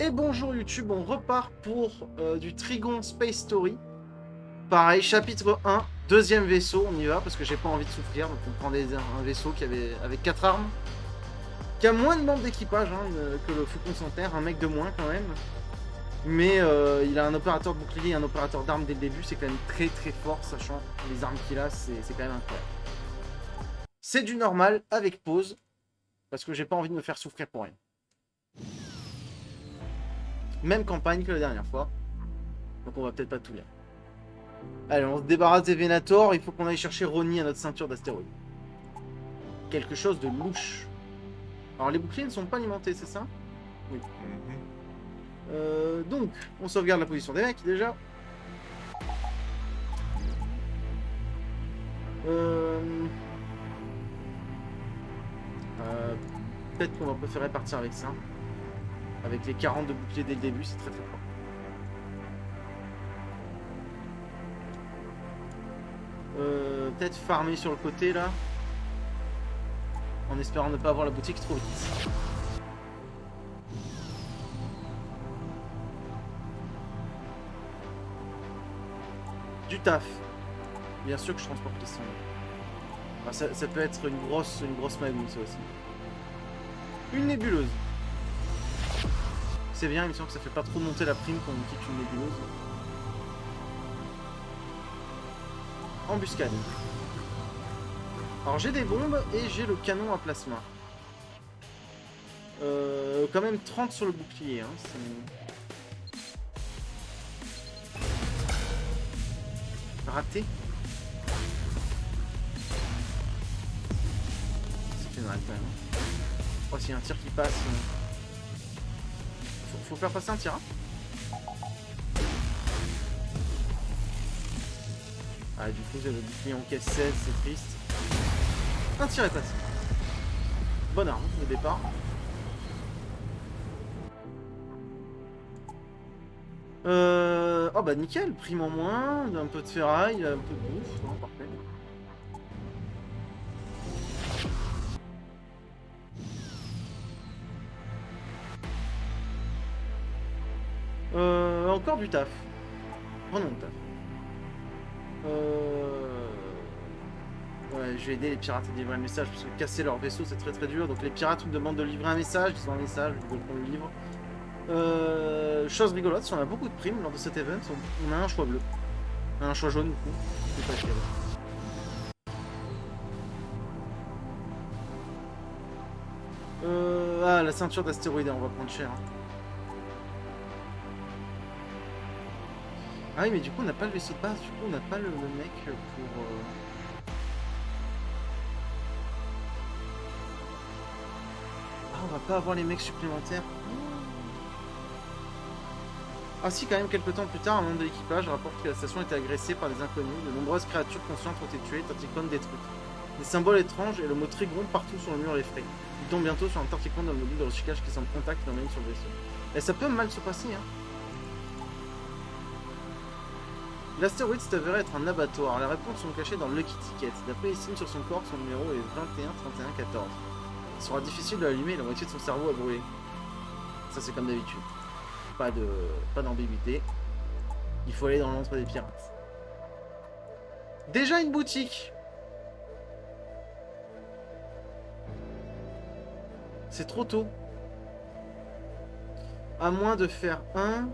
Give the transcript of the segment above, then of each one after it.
Et bonjour YouTube, on repart pour du Trigon Space Story. Pareil, chapitre 1, deuxième vaisseau, on y va parce que j'ai pas envie de souffrir. Donc on prend un vaisseau avec 4 armes, qui a moins de membres d'équipage que le Faucon sans terre, un mec de moins quand même. Mais il a un opérateur de bouclier et un opérateur d'armes dès le début, c'est quand même très très fort, sachant les armes qu'il a, c'est quand même incroyable. C'est du normal avec pause, parce que j'ai pas envie de me faire souffrir pour rien. Même campagne que la dernière fois, donc on va peut-être pas tout lire. Allez, on se débarrasse des Venator, il faut qu'on aille chercher Ronnie à notre ceinture d'astéroïdes. Quelque chose de louche. Alors les boucliers ne sont pas alimentés, c'est ça? Oui. Donc, on sauvegarde la position des mecs déjà. Peut-être qu'on va préférer partir avec ça. Avec les 40 de boucliers dès le début, c'est très très fort. Peut-être farmer sur le côté là. En espérant ne pas avoir la boutique trop vite. Du taf. Bien sûr que je transporte les sondes. Enfin, ça peut être une grosse magoule ça aussi. Une nébuleuse. C'est bien, il me semble que ça fait pas trop monter la prime quand on quitte une nébuleuse. Embuscade. Alors j'ai des bombes et j'ai le canon à plasma. Quand même 30 sur le bouclier. Hein, raté. Ça fait mal quand même. Oh, s'il y a un tir qui passe. Faut faire passer un tir. Hein. Ah, du coup, j'ai le bouclier en caisse 16, c'est triste. Un tir est passé. Bonne arme au départ. Oh bah nickel, prime en moins, un peu de ferraille, un peu de bouffe, non, parfait. Encore du taf. Oh non, taf. Ouais, je vais aider les pirates à livrer un message parce que casser leur vaisseau c'est très très dur. Donc les pirates nous demandent de livrer un message, ils ont un message, ils veulent qu'on le livre. Chose rigolote, si on a beaucoup de primes lors de cet event, on a un choix bleu. Un choix jaune du coup. C'est pas lequel. Ah, la ceinture d'astéroïdes, on va prendre cher. Ah oui, mais du coup on n'a pas le vaisseau de base, du coup on n'a pas le mec pour... Ah, on va pas avoir les mecs supplémentaires. Ah si, quand même, quelques temps plus tard, un membre de l'équipage rapporte que la station était agressée par des inconnus. De nombreuses créatures conscientes ont été tuées, Tarticon détruites. Des symboles étranges et le mot Trigon partout sur le mur l'effraie. Il tombe bientôt sur un Tarticon dans le module de recyclage qui semble contact et l'emmène sur le vaisseau. Et ça peut mal se passer, hein. L'astéroïde s'est avéré être un abattoir. Les réponses sont cachées dans Lucky Ticket. D'après les signes sur son corps, son numéro est 21 31 14. Il sera difficile de l'allumer et la moitié de son cerveau a brûlé. Ça c'est comme d'habitude. Pas d'ambiguïté. Il faut aller dans l'antre des pirates. Déjà une boutique. C'est trop tôt. À moins de faire 1,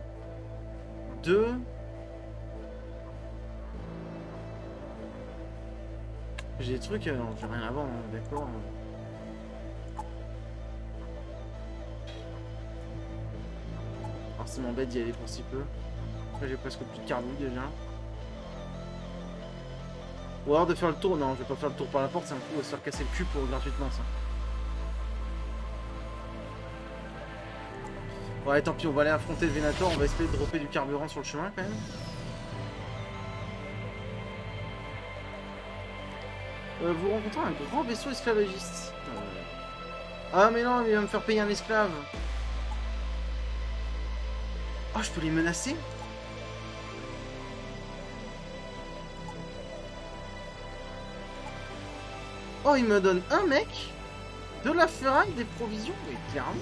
2... J'ai des trucs, non, j'ai rien à vendre, d'accord. Alors c'est m'embête d'y aller pour si peu. Après j'ai presque plus de carburant déjà. Ou alors de faire le tour, non je vais pas faire le tour par la porte, c'est un coup à se faire casser le cul pour gratuitement ça. Ouais tant pis, on va aller affronter le Venator, on va essayer de dropper du carburant sur le chemin quand même. Vous rencontrez un grand vaisseau esclavagiste. Ah mais non, il va me faire payer un esclave. Oh, je peux les menacer? Oh, il me donne un mec, de la ferraille, des provisions, mais clairement.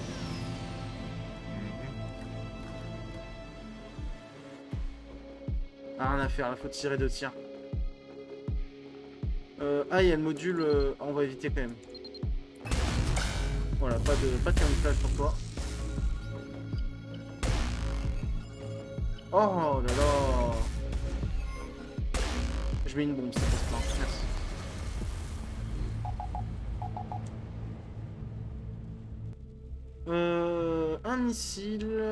rien à faire, là, faut tirer 2 tirs. Ah, il y a le module... on va éviter quand même. Voilà, pas de camouflage pour toi. Oh là là. Je mets une bombe, ça passe pas. Merci. Un missile...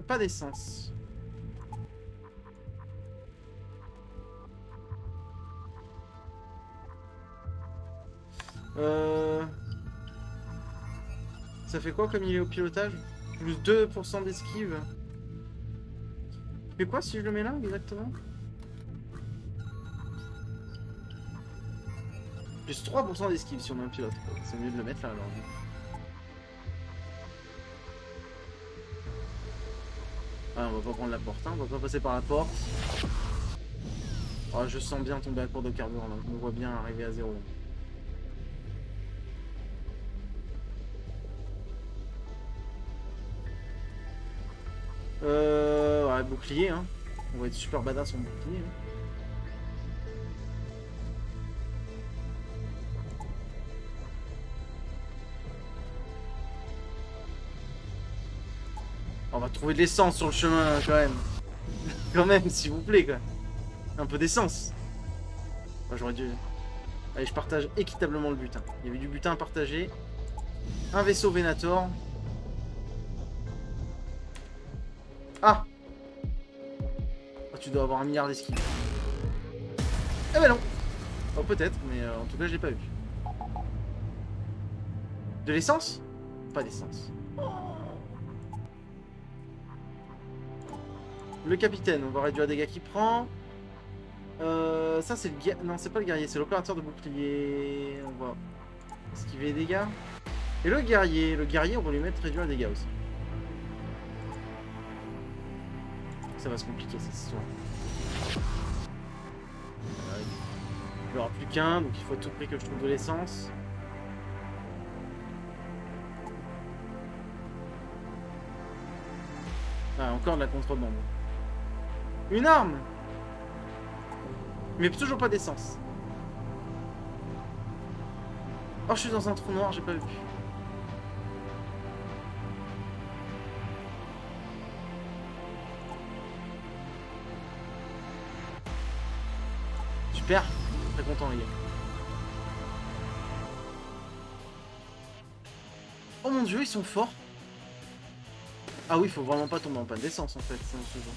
pas d'essence. Ça fait quoi comme il est au pilotage? Plus 2% d'esquive. Mais quoi si je le mets là exactement? Plus 3% d'esquive si on a un pilote. C'est mieux de le mettre là alors. Ah, on va pas prendre la porte, hein. On va pas passer par la porte. Oh, je sens bien tomber à court de carburant là. On voit bien arriver à 0. Ouais, bouclier, hein. On va être super badass en bouclier. Hein. On va trouver de l'essence sur le chemin là, quand même. Quand même, s'il vous plaît, quoi. Un peu d'essence. Oh, j'aurais dû... Allez, je partage équitablement le butin. Il y avait du butin à partager. Un vaisseau Venator. Ah! Oh, tu dois avoir un milliard d'esquives. Eh ben non! Oh, peut-être, mais en tout cas, je l'ai pas vu. De l'essence? Pas d'essence. Le capitaine, on va réduire les dégâts qu'il prend. Ça, c'est le guerrier. Non, c'est pas le guerrier, c'est l'opérateur de bouclier. On va esquiver les dégâts. Et le guerrier, on va lui mettre réduire les dégâts aussi. Ça va se compliquer cette histoire. Il n'y aura plus qu'un, donc il faut à tout prix que je trouve de l'essence. Ah, encore de la contrebande. Une arme! Mais toujours pas d'essence. Oh, je suis dans un trou noir, j'ai pas vu. Super, très content les gars. Oh mon dieu, ils sont forts. Ah oui, faut vraiment pas tomber en panne d'essence en fait, c'est un sujet.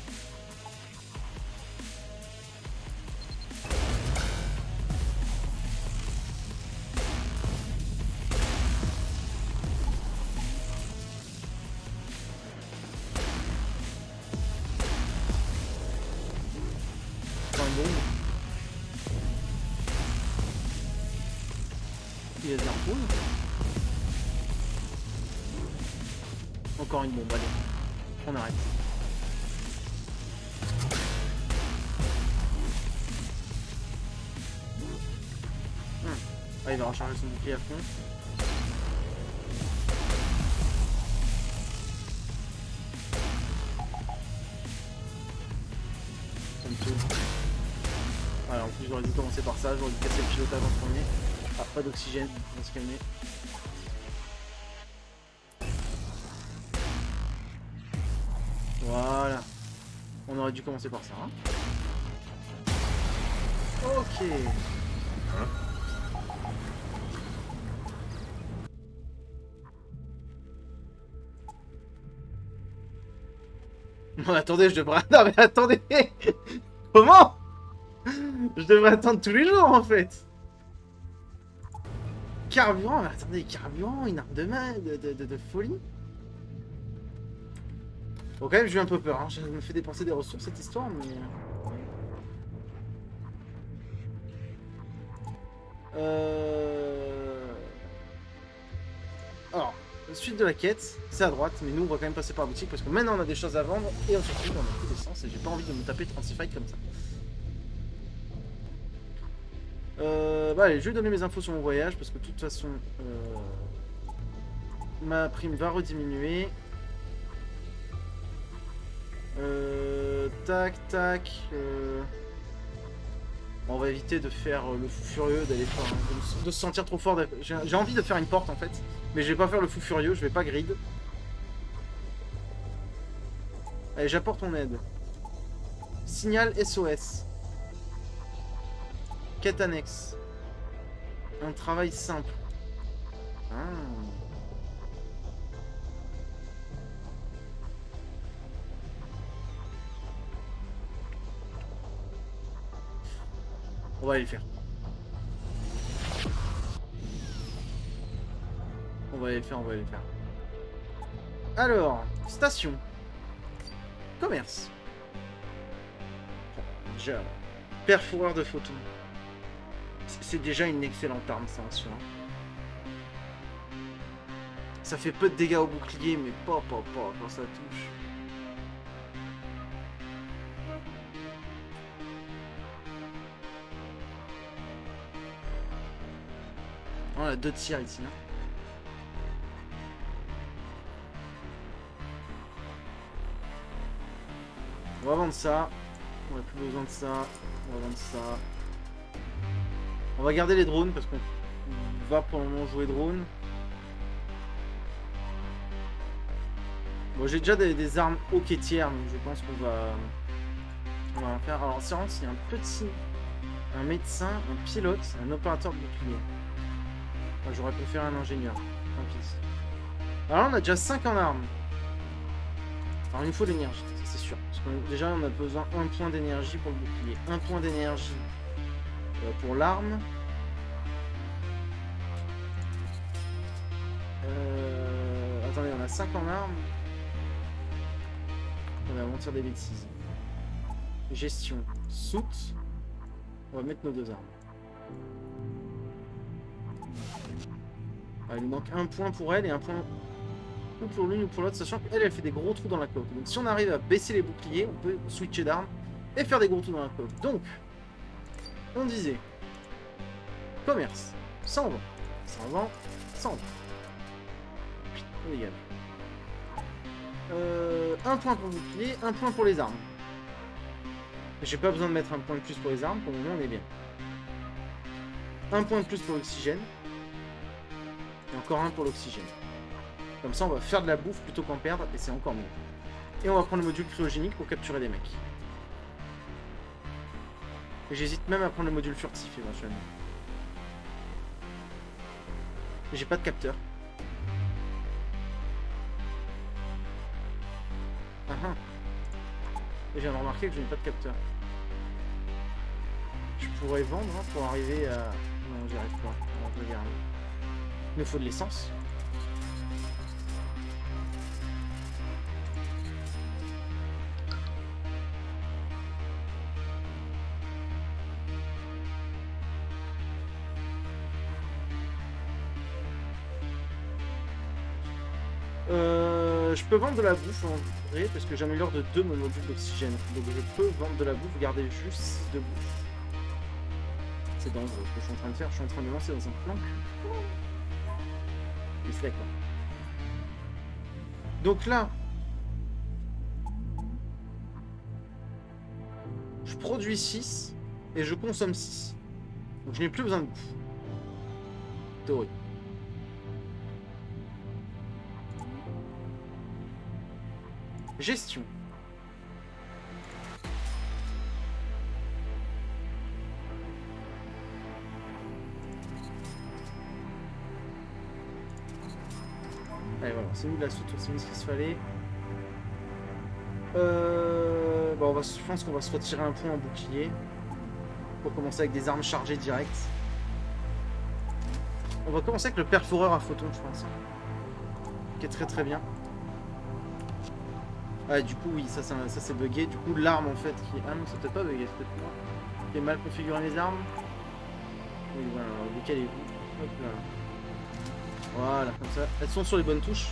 Il y a des harpoons. Encore une bombe, allez. On arrête. Ah, il va recharger son bouclier à fond. Voilà, en plus j'aurais dû commencer par ça, j'aurais dû casser le pilotage en premier. Ah, pas d'oxygène, on va se calmer. Voilà. On aurait dû commencer par ça. Hein. Ok. Non, attendez, je devrais... Non, mais attendez. Comment? Je devrais attendre tous les jours, en fait. Carburant, mais attendez, carburant, une arme de main, de folie. Bon, quand même, j'ai eu un peu peur. Hein. Je me fais dépenser des ressources, cette histoire, mais... Alors, suite de la quête, c'est à droite, mais nous, on va quand même passer par la boutique, parce que maintenant, on a des choses à vendre, et surtout, on a plus d'essence, et j'ai pas envie de me taper 36 fights comme ça. Bah allez, je vais donner mes infos sur mon voyage, parce que de toute façon, ma prime va rediminuer. Tac, tac. On va éviter de faire le fou furieux, d'aller faire, de se sentir trop fort. J'ai envie de faire une porte en fait, mais je vais pas faire le fou furieux, je vais pas grid. Allez, j'apporte mon aide. Signal SOS. Quête annexe. Un travail simple. Ah. On va aller le faire. On va aller le faire, on va aller le faire. Alors, station. Commerce. Déjà, perforeur de photons. C'est déjà une excellente arme, ça, en soi. Ça fait peu de dégâts au bouclier, mais pas quand ça touche. On a 2 tirs ici. Hein. On va vendre ça. On n'a plus besoin de ça. On va vendre ça. On va garder les drones parce qu'on va pour le moment jouer drone. Bon, j'ai déjà des armes hoquetières, donc je pense qu'on va en faire. Alors, c'est il y a un médecin, un pilote, un opérateur de bouclier. Enfin, j'aurais préféré un ingénieur. Tant pis. Alors, on a déjà 5 en armes. Alors, il nous faut de l'énergie, c'est sûr. Parce que déjà, on a besoin d'un point d'énergie pour le bouclier. Un point d'énergie pour l'arme. Attendez, on a 5 en armes. On va mentir des bêtises. Gestion. Soute. On va mettre nos 2 armes. Ah, il nous manque un point pour elle et un point ou pour l'une ou pour l'autre, sachant qu'elle, elle fait des gros trous dans la coque. Donc si on arrive à baisser les boucliers, on peut switcher d'armes et faire des gros trous dans la coque. Donc, on disait commerce, 100 vend, 100 vend, 100 vend. On dégage. Un point pour le bouclier, un point pour les armes. J'ai pas besoin de mettre un point de plus pour les armes, pour le moment on est bien. Un point de plus pour l'oxygène. Et encore un pour l'oxygène. Comme ça on va faire de la bouffe plutôt qu'en perdre, et c'est encore mieux. Et on va prendre le module cryogénique pour capturer des mecs. Et j'hésite même à prendre le module furtif éventuellement. Mais j'ai pas de capteur. Ah ah. Et je viens de remarquer que je n'ai pas de capteur. Je pourrais vendre hein, pour arriver à... Non, j'y arrive pas. Alors, je regarde. Il me faut de l'essence. Je peux vendre de la bouffe en vrai parce que j'améliore de 2 mon module d'oxygène. Donc je peux vendre de la bouffe, garder juste 6 de bouffe. C'est dangereux ce que je suis en train de faire. Je suis en train de me lancer dans un planque. Il se fait quoi. Donc là, je produis 6 et je consomme 6. Donc je n'ai plus besoin de bouffe. Théorie. Gestion. Allez voilà, c'est nous la soute, c'est nous ce qu'il se fallait. Bon, je pense qu'on va se retirer un point en bouclier. Pour commencer avec des armes chargées direct. On va commencer avec le perforeur à photon, je pense. Qui est très très bien. Ah, du coup, oui, ça c'est bugué. Du coup, l'arme en fait qui. Ah non, c'est peut-être pas bugué, c'est peut-être moi. Qui est mal configuré les armes. Oui, voilà, décalez-vous. Hop là. Voilà, comme ça. Elles sont sur les bonnes touches.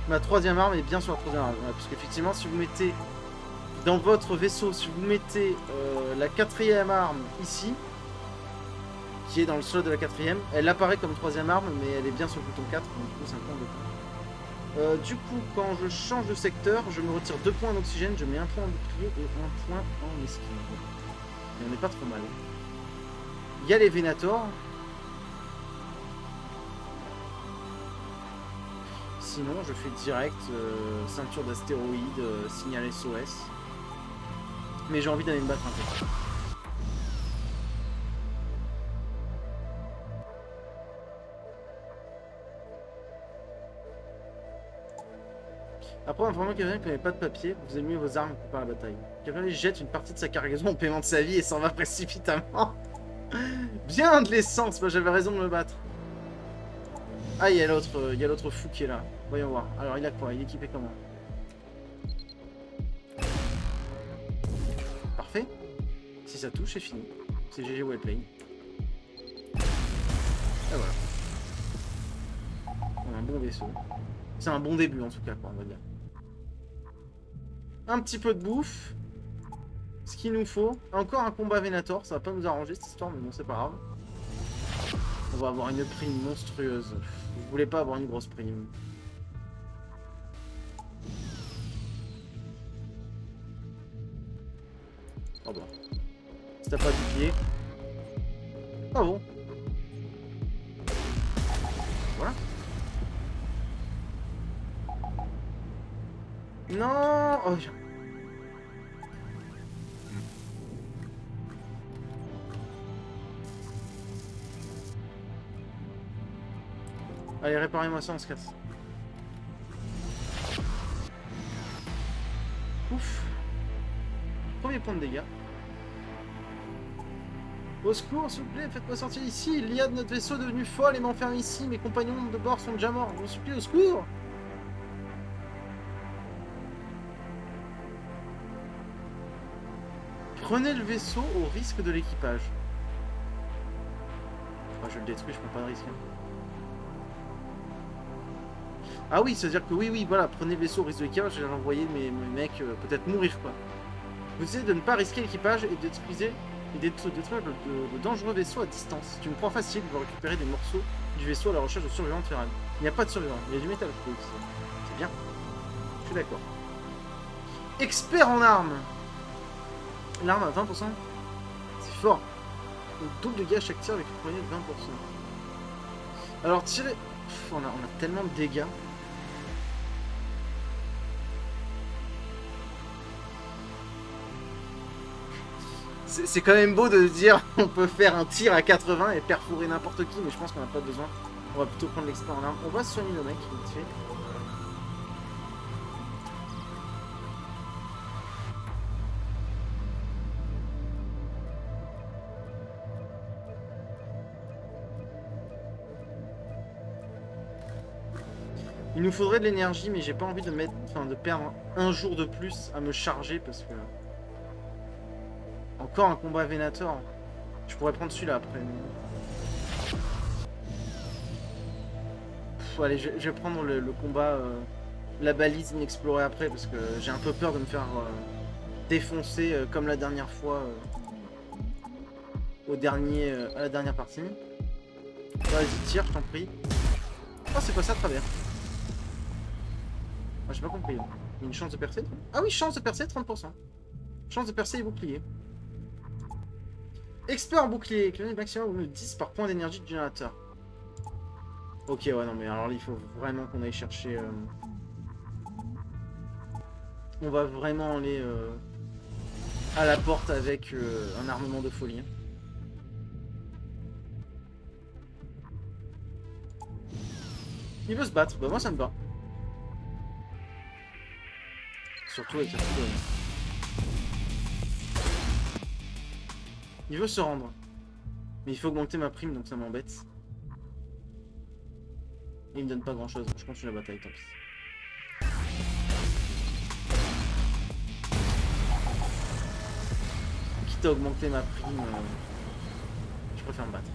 Ma 3e arme est bien sur la 3e arme. Voilà, parce qu'effectivement, si vous mettez dans votre vaisseau, si vous mettez la 4e arme ici, qui est dans le slot de la 4e, elle apparaît comme 3e arme, mais elle est bien sur le bouton 4, donc du coup, c'est un point de. Du coup, quand je change de secteur, je me retire 2 points d'oxygène, je mets un point en bouclier et un point en esquive. Et on n'est pas trop mal. Il y a les Venators. Sinon, je fais direct ceinture d'astéroïdes, signal SOS. Mais j'ai envie d'aller me battre un peu. Après, information quelqu'un qui n'avait pas de papier, vous avez mis vos armes pour préparer la bataille. Quelqu'un jette une partie de sa cargaison au paiement de sa vie et s'en va précipitamment. Bien de l'essence, moi j'avais raison de me battre. Ah, il y a l'autre fou qui est là. Voyons voir. Alors, il a quoi? Il est équipé comment? Parfait. Si ça touche, c'est fini. C'est GG Wellplay. Et voilà. On a un bon vaisseau. C'est un bon début en tout cas, quoi, on va dire. Un petit peu de bouffe. Ce qu'il nous faut. Encore un combat Venator. Ça va pas nous arranger cette histoire, mais bon, c'est pas grave. On va avoir une prime monstrueuse. Je voulais pas avoir une grosse prime. Oh bah. Si t'as pas du pied. Ah bon. Voilà. Non. Oh, allez, réparez-moi ça, on se casse. Ouf. Premier point de dégâts. Au secours, s'il vous plaît, faites-moi sortir ici. L'IA de notre vaisseau est devenue folle et m'enferme ici. Mes compagnons de bord sont déjà morts. Je vous supplie, au secours. Prenez le vaisseau au risque de l'équipage. Enfin, je le détruis, je prends pas de risque. Ah oui, c'est-à-dire que oui, voilà, prenez le vaisseau au risque de l'équipage, j'ai envoyé mes mecs peut-être mourir, quoi. Vous essayez de ne pas risquer l'équipage et de détruire le dangereux vaisseau à distance. C'est une proie facile, vous récupérer des morceaux du vaisseau à la recherche de survivants de Ferran. Il n'y a pas de survivants, il y a du métal. C'est bien. Je suis d'accord. Expert en armes. L'arme à 20%. C'est fort. Donc double de dégâts à chaque tir avec une poignée de 20%. Alors tirer... Pff, on a tellement de dégâts. C'est quand même beau de dire on peut faire un tir à 80 et perforer n'importe qui, mais je pense qu'on n'a pas besoin. On va plutôt prendre l'expert en armes. On va soigner nos mecs, vite fait. Il nous faudrait de l'énergie, mais j'ai pas envie de de perdre un jour de plus à me charger parce que... Encore un combat Venator. Je pourrais prendre celui-là après. Pff, allez, je vais prendre le combat, la balise inexplorée après parce que j'ai un peu peur de me faire défoncer comme la dernière fois à la dernière partie. Vas-y, tire, je t'en prie. Oh, c'est quoi ça, travers? Ah, j'ai pas compris. Il y a une chance de percer? Ah oui, chance de percer, 30%. Chance de percer et bouclier. Expert en bouclier. Éclairage maximum de 10 par point d'énergie du générateur. Ok, ouais, non, mais alors là, il faut vraiment qu'on aille chercher... On va vraiment aller à la porte avec un armement de folie. Il veut se battre. Bah moi, ça me va. Surtout avec la photo. Il veut se rendre. Mais il faut augmenter ma prime, donc ça m'embête. Et il me donne pas grand chose. Je continue la bataille, tant pis. Quitte à augmenter ma prime, je préfère me battre.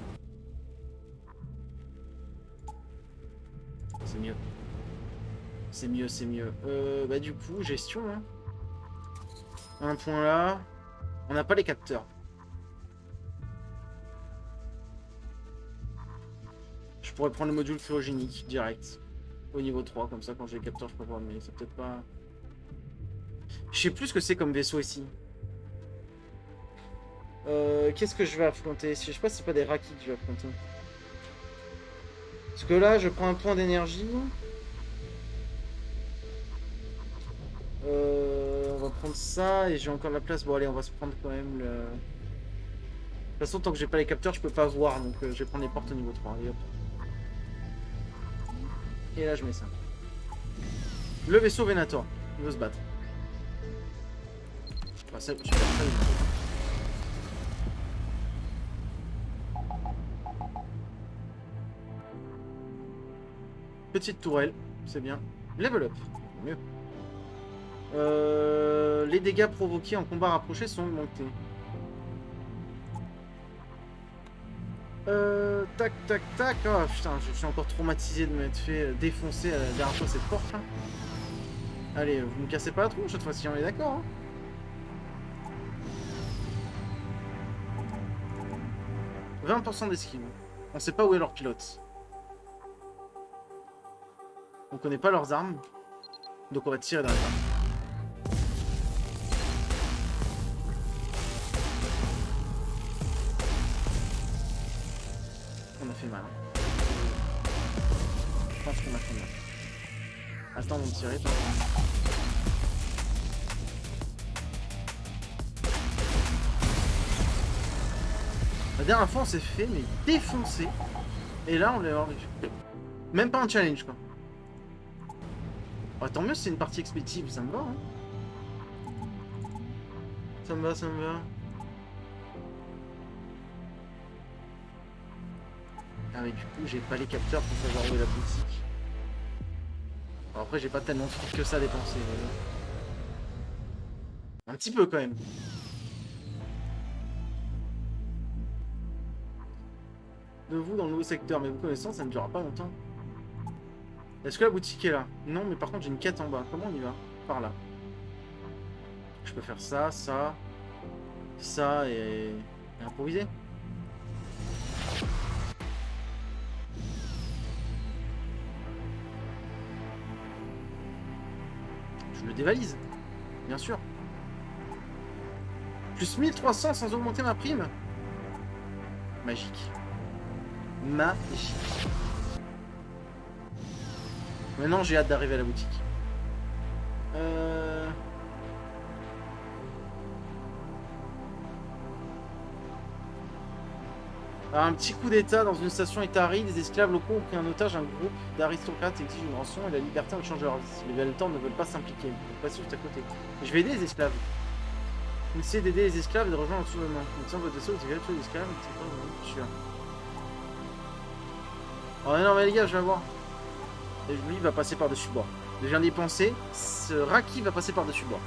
C'est mieux. C'est mieux, c'est mieux. Bah du coup, gestion. Hein. Un point là. On n'a pas les capteurs. Je pourrais prendre le module cryogénique direct. au niveau 3, comme ça quand j'ai les capteurs je peux voir, mais c'est peut-être pas... Je sais plus ce que c'est comme vaisseau ici. Qu'est-ce que je vais affronter? Je sais pas si c'est pas des Raki que je vais affronter. Parce que là je prends un point d'énergie. On va prendre ça et j'ai encore la place. Bon allez, on va se prendre quand même le... De toute façon, tant que j'ai pas les capteurs, je peux pas voir, donc je vais prendre les portes au niveau 3. Et hop. Et là je mets ça. Le vaisseau Venator, il veut se battre. Bah, ça, super, ça, petite tourelle, c'est bien. Level up, mieux. Les dégâts provoqués en combat rapproché sont augmentés. Tac, tac, tac. Oh putain, je suis encore traumatisé de m'être fait défoncer la dernière fois cette porte là. Allez, vous me cassez pas la tronche cette fois-ci, on est d'accord. Hein. « 20% d'esquive. On sait pas où est leur pilote. On connaît pas leurs armes. Donc on va tirer dans les armes. On a fait mal. Je pense qu'on a fait mal. Attends, on va tirer. Attends. La dernière fois, on s'est fait mais défoncer. Et là, on l'a eu. Même pas un challenge, quoi. Oh, tant mieux, c'est une partie expéditive, ça me va. Hein. Ça me va, ça me va. Ah, mais du coup, j'ai pas les capteurs pour savoir où est la boutique. Alors après, j'ai pas tellement de trucs que ça à dépenser. Un petit peu, quand même. De vous dans le nouveau secteur, mais vous connaissant, ça ne durera pas longtemps. Est-ce que la boutique est là? Non, mais par contre, j'ai une quête en bas. Comment on y va? Par là. Je peux faire ça, ça, ça et improviser. Je le dévalise, bien sûr. Plus 1300 sans augmenter ma prime. Magique. Magique. Maintenant, j'ai hâte d'arriver à la boutique. Alors, un petit coup d'état dans une station Etari, des esclaves locaux ont pris en otage un groupe d'aristocrates exigent une rançon et la liberté en échange de leur vie. Les Veltors ne veulent pas s'impliquer, ils ne pas juste à côté. Je vais aider les esclaves. Essayez d'aider les esclaves et de rejoindre le soulèvement. Donc, sans votre vaisseau, vous avez tué les esclaves, c'est pas sûr. Oh non, mais les gars, je vais voir. Et lui, il va passer par-dessus bois. Je viens d'y penser, ce Raki va passer par-dessus bois.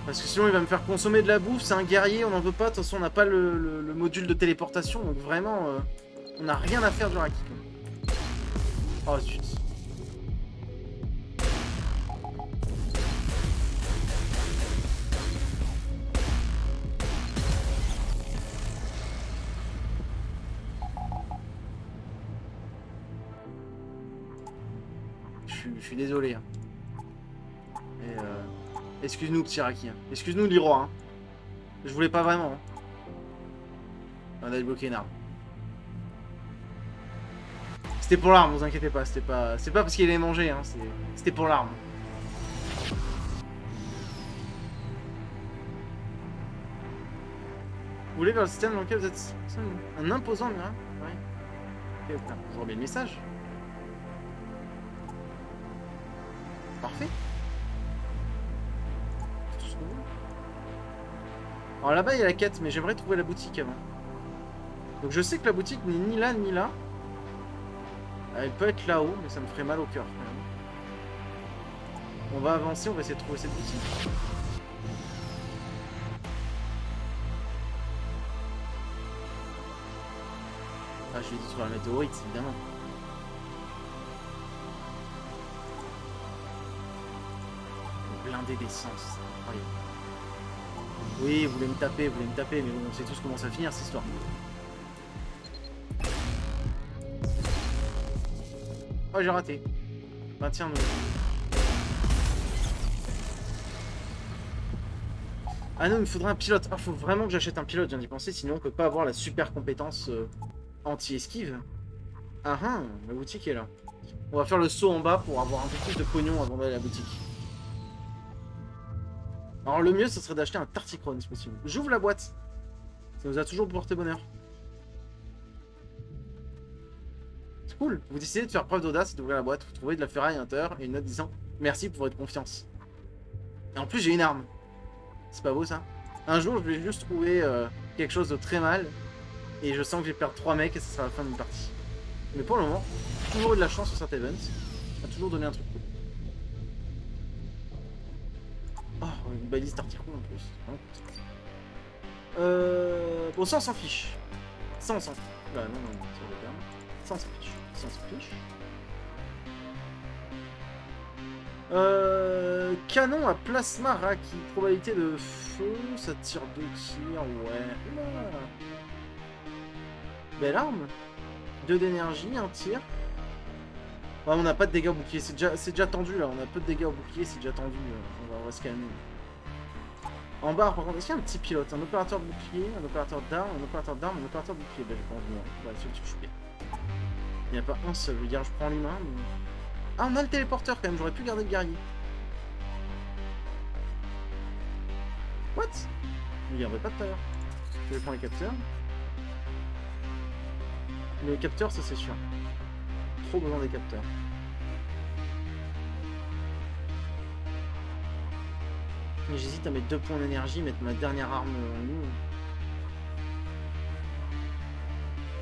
Parce que sinon il va me faire consommer de la bouffe, c'est un guerrier, on n'en veut pas, de toute façon on n'a pas le module de téléportation, donc vraiment on n'a rien à faire du Raki. Oh zut. Je suis désolé. Hein. Et excuse-nous, petit Raki. Hein. Excuse-nous, Leroy. Hein. Je voulais pas vraiment. Hein. On a débloqué une arme. C'était pour l'arme, vous inquiétez pas. C'est pas parce qu'il allait manger. Hein. C'était pour l'arme. Vous voulez vers le système dans lequel vous êtes un imposant miracle? Ouais. Ok, putain, je remets le message. Parfait. Alors là-bas il y a la quête, mais j'aimerais trouver la boutique avant. Donc je sais que la boutique n'est ni là ni là. Elle peut être là-haut, mais ça me ferait mal au cœur quand même. On va avancer, on va essayer de trouver cette boutique. Ah, je vais détruire la météorite, évidemment. Blindé d'essence, c'est incroyable. Oui, vous voulez me taper, mais bon, on sait tous comment ça va finir cette histoire. Oh, j'ai raté. Maintien nous. Ah non, il me faudrait un pilote. Ah, faut vraiment que j'achète un pilote, je viens d'y penser, sinon on peut pas avoir la super compétence anti-esquive. Ah ah, la boutique est là. On va faire le saut en bas pour avoir un peu plus de pognon avant d'aller à la boutique. Alors le mieux, ce serait d'acheter un Tartichrone si possible. J'ouvre la boîte. Ça nous a toujours porté bonheur. C'est cool. Vous décidez de faire preuve d'audace et d'ouvrir la boîte. Vous trouvez de la ferraille à l'intérieur et une note disant merci pour votre confiance. Et en plus, j'ai une arme. C'est pas beau ça? Un jour, je vais juste trouver quelque chose de très mal. Et je sens que je vais perdre 3 mecs et ça sera la fin d'une partie. Mais pour le moment, j'ai toujours eu de la chance sur cet event. Ça m'a toujours donné un truc cool. Oh, une balise Tartichrone en plus. Bon, ça on s'en fiche. Ça on s'en fiche. Bah non, non, non, ça va perdre. Ça on s'en fiche. Ça on s'en fiche. Canon à plasma Raki. Probabilité de feu. Ça tire 2 tirs. Ouais. Oula. Belle arme. 2 d'énergie, 1 tir. Ouais, on n'a pas de dégâts au bouclier. C'est déjà tendu là. On a peu de dégâts au bouclier. C'est déjà tendu. On va se calmer. En bas, par contre, est-ce qu'il y a un petit pilote? Un opérateur de bouclier, un opérateur d'armes, un opérateur d'armes, un opérateur de bouclier. Bah, j'ai pas envie. Bah, celui que je suis. Il n'y a pas un seul. Je veux dire, je prends l'humain. Mais... Ah, on a le téléporteur quand même. J'aurais pu garder le guerrier. What? Je ne garderai pas tout à l'heure. Je vais prendre les capteurs. Les capteurs, ça c'est sûr. Trop besoin des capteurs. J'hésite à mettre 2 points d'énergie, mettre ma dernière arme en nous.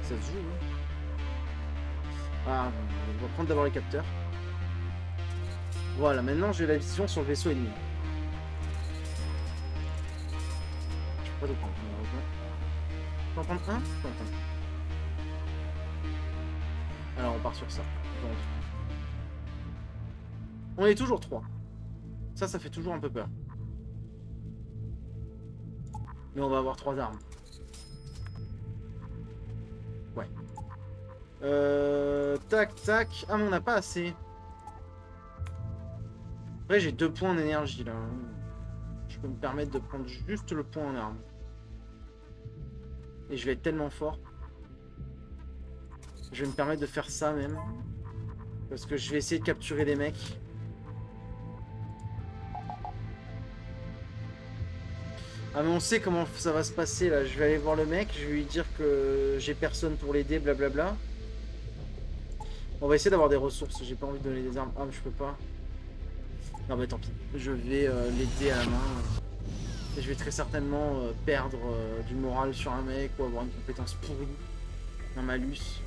Ça se joue, hein. Ah, on va prendre d'abord les capteurs. Voilà, maintenant j'ai la vision sur le vaisseau ennemi. Je peux pas tout prendre, malheureusement. Je peux en prendre un? Je peux en prendre un. Alors on part sur ça. On est toujours 3. Ça fait toujours un peu peur. Mais on va avoir 3 armes. Ouais. Tac, tac. Ah, mais on n'a pas assez. Après, j'ai 2 points d'énergie, là. Je peux me permettre de prendre juste le point en arme. Et je vais être tellement fort. Je vais me permettre de faire ça, même. Parce que je vais essayer de capturer des mecs. Ah mais on sait comment ça va se passer là, je vais aller voir le mec, je vais lui dire que j'ai personne pour l'aider, blablabla. On va essayer d'avoir des ressources, j'ai pas envie de donner des armes. Ah mais je peux pas. Non mais tant pis, je vais l'aider à la main. Et je vais très certainement perdre du moral sur un mec ou avoir une compétence pourrie. Un malus.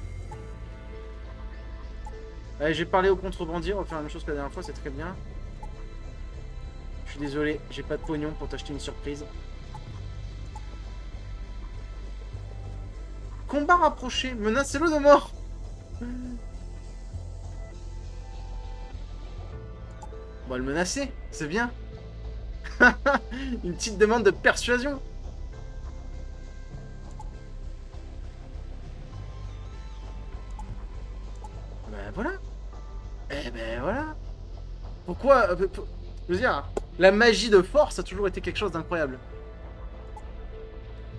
Allez, j'ai parlé au contrebandier, on va faire la même chose que la dernière fois, c'est très bien. Je suis désolé, j'ai pas de pognon pour t'acheter une surprise. Combat rapproché, menacez-le de mort. On va le menacer, c'est bien. Une petite demande de persuasion. Ben voilà. Eh ben voilà. Pourquoi je veux dire, la magie de force a toujours été quelque chose d'incroyable.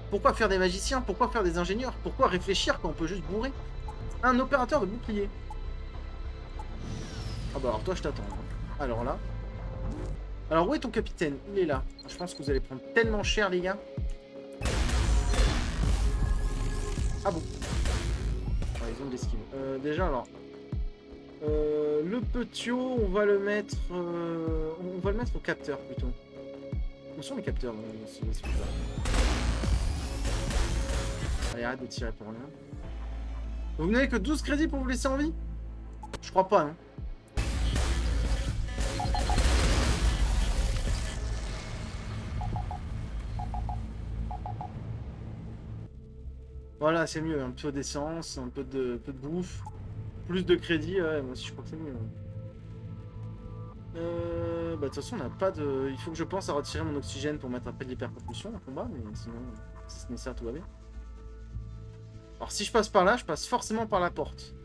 Pourquoi faire des magiciens? Pourquoi faire des ingénieurs? Pourquoi réfléchir quand on peut juste bourrer? Un opérateur de bouclier. Ah bah alors toi je t'attends. Alors là. Alors où est ton capitaine? Il est là. Je pense que vous allez prendre tellement cher les gars. Ah bon. Ah, ils ont de l'esquive. Déjà alors. Le petio, on va le mettre. On va le mettre au capteur plutôt. Où sont les capteurs? Allez, arrête de tirer pour rien. Vous n'avez que 12 crédits pour vous laisser en vie? Je crois pas, non. Voilà, c'est mieux. Un peu d'essence, un peu de bouffe. Plus de crédit, ouais, moi aussi je crois que c'est mieux. Bah de toute façon, on n'a pas de... Il faut que je pense à retirer mon oxygène pour mettre un peu d'hyperpropulsion en combat, mais sinon, si c'est nécessaire, tout va bien. Alors si je passe par là, je passe forcément par la porte.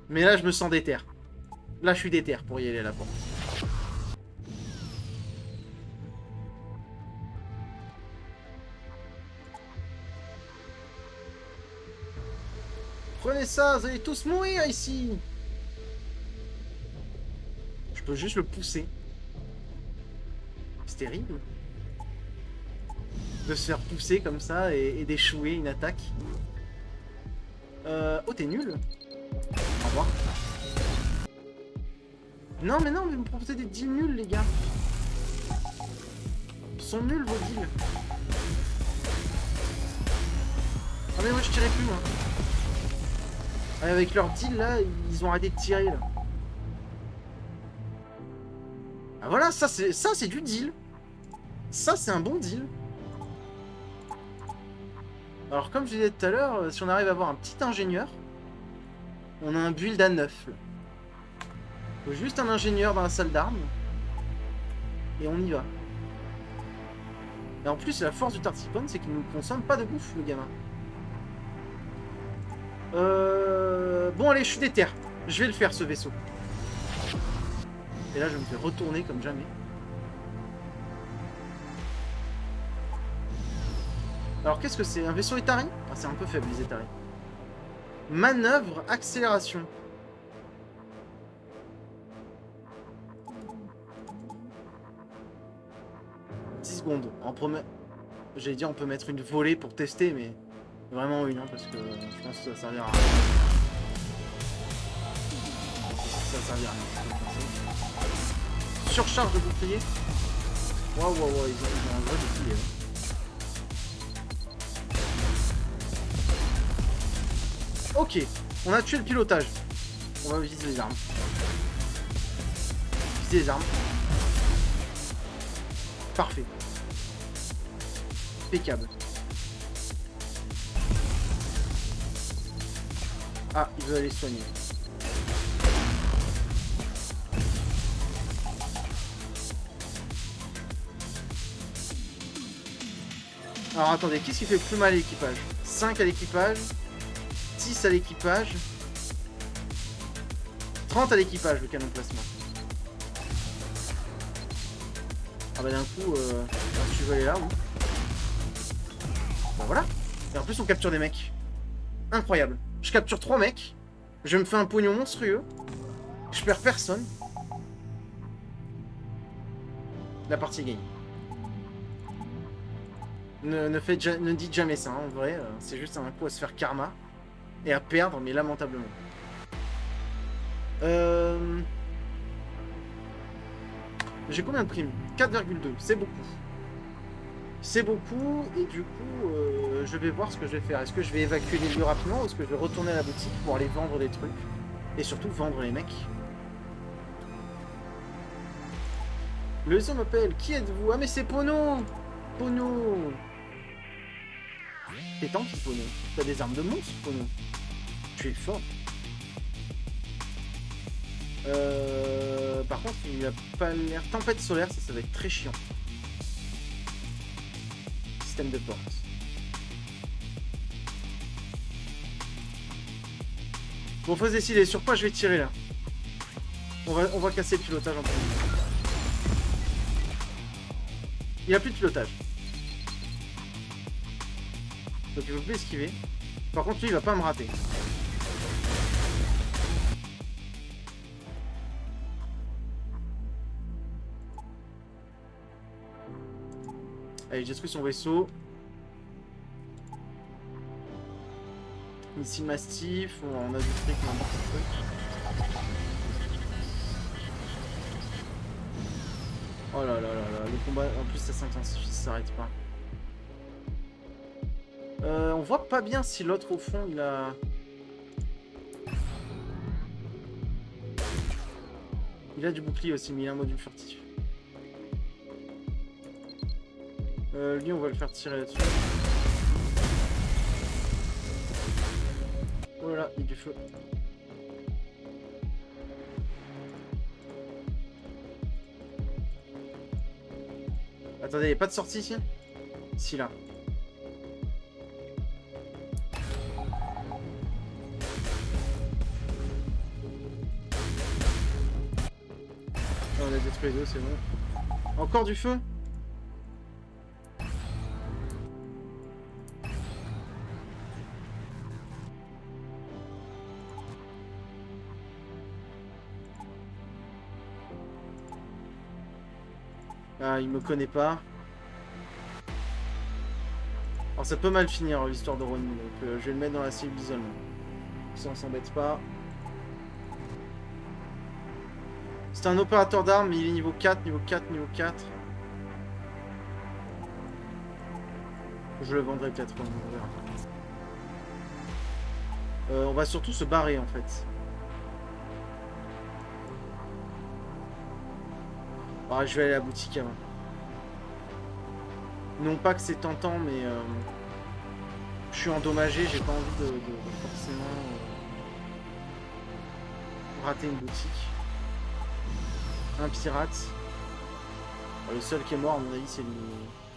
Mais là, je me sens déter. Là, je suis déter pour y aller là-bas. Prenez ça, vous allez tous mourir ici. Je peux juste le pousser. C'est terrible. De se faire pousser comme ça et d'échouer une attaque. Oh, t'es nul. Au revoir. Non, mais vous me proposez des deals nuls, les gars. Ils sont nuls, vos deals. Ah, mais moi, je tirais plus, moi. Avec leur deal, là, ils ont arrêté de tirer, là. Ah, voilà, ça, c'est du deal. Ça, c'est un bon deal. Alors, comme je disais tout à l'heure, si on arrive à avoir un petit ingénieur, on a un build à 9, là. Faut juste un ingénieur dans la salle d'armes. Et on y va. Et en plus, la force du Tartipone, c'est qu'il ne consomme pas de bouffe, le gamin. Bon, allez, je suis déter. Je vais le faire, ce vaisseau. Et là, je me fais retourner comme jamais. Alors, qu'est-ce que c'est? Un vaisseau Etari? Ah, c'est un peu faible, les Etari. Manœuvre, accélération. En premier... J'allais dire on peut mettre une volée pour tester, mais vraiment une, hein, parce que je pense que ça servira à rien. Ça servira à rien. Surcharge de bouclier. Waouh, ils ont un vrai bouclier. Hein. Ok, on a tué le pilotage. On va viser les armes. Viser les armes. Parfait. Impeccable. Ah, il veut aller soigner. Alors attendez, qu'est-ce qui fait plus mal à l'équipage? 5 à l'équipage, 10 à l'équipage, 30 à l'équipage, le canon plasma. Ah bah d'un coup, tu veux aller là, oui. Bon voilà. Et en plus on capture des mecs. Incroyable. Je capture 3 mecs. Je me fais un pognon monstrueux. Je perds personne. La partie est gagnée. Ne dites jamais ça, hein, en vrai. C'est juste un coup à se faire karma. Et à perdre, mais lamentablement. J'ai combien de primes? 4,2. C'est beaucoup. C'est beaucoup, et du coup, je vais voir ce que je vais faire. Est-ce que je vais évacuer les lieux rapidement, ou est-ce que je vais retourner à la boutique pour aller vendre des trucs? Et surtout, vendre les mecs. Le vaisseau m'appelle. Qui êtes-vous? Ah, mais c'est Pono! Pono! T'es tanky, Pono. T'as des armes de monstre, Pono. Tu es fort. Par contre, il a pas l'air... Tempête solaire, ça va être très chiant. Système de porte. Bon, faut se décider sur quoi je vais tirer là. On va casser le pilotage en premier. Il a plus de pilotage. Donc il faut plus esquiver. Par contre, lui, il va pas me rater. Allez, je détruis son vaisseau. Ici, Mastiff, on a du fric, on a beaucoup de trucs. Oh là là là là, le combat, en plus ça s'intensifie, ça s'arrête pas. On voit pas bien si l'autre au fond il a... Il a du bouclier aussi, mais il a un module furtif. Lui on va le faire tirer là-dessus. Oh là là, il y a du feu. Attendez, il n'y a pas de sortie ici? Si, là. On a détruit les deux, c'est bon. Encore du feu? Ah, il me connaît pas. Alors ça peut mal finir l'histoire de Ronnie, donc je vais le mettre dans la cible d'isolement. Ça on s'embête pas. C'est un opérateur d'armes, mais il est niveau 4, niveau 4, niveau 4. Je le vendrai peut-être, on verra. On va surtout se barrer en fait. Ah, je vais aller à la boutique avant. Non pas que c'est tentant, mais je suis endommagé, j'ai pas envie de forcément rater une boutique. Un pirate. Le seul qui est mort, à mon avis, c'est le...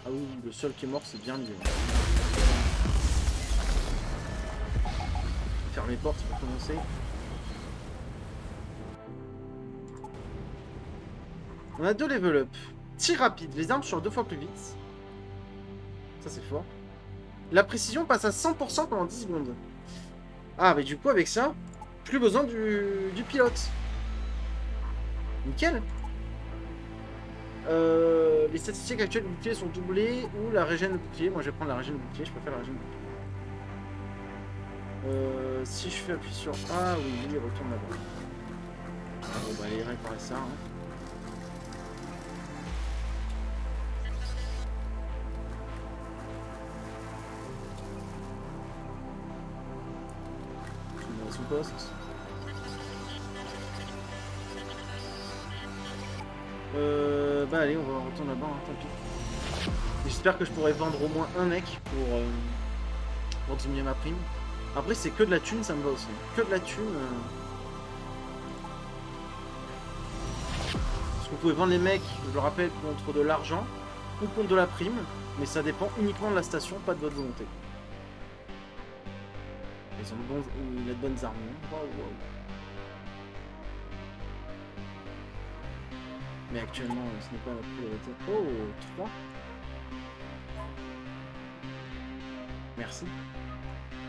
Ah oui, le seul qui est mort, c'est bien lui. Faire mes portes pour commencer. On a 2 level up. Tir rapide. Les armes sont 2 fois plus vite. Ça, c'est fort. La précision passe à 100% pendant 10 secondes. Ah, mais du coup, avec ça, plus besoin du pilote. Nickel. Les statistiques actuelles du bouclier sont doublées ou la régène de bouclier. Moi, je vais prendre la régène de bouclier. Je préfère la régène de bouclier. Si je fais appui sur A, oui, il retourne là-bas. Bon, bah, allez réparer ça. Hein. Son poste. Bah allez, on va retourner là-bas, hein, tant pis. J'espère que je pourrai vendre au moins un mec pour diminuer ma prime. Après, c'est que de la thune, ça me va aussi. Que de la thune. Parce que vous pouvez vendre les mecs, je le rappelle, contre de l'argent ou contre de la prime, mais ça dépend uniquement de la station, pas de votre volonté. Ils ont de bonnes armes. Wow, wow. Mais actuellement, ce n'est pas la priorité. Oh, 3. Merci.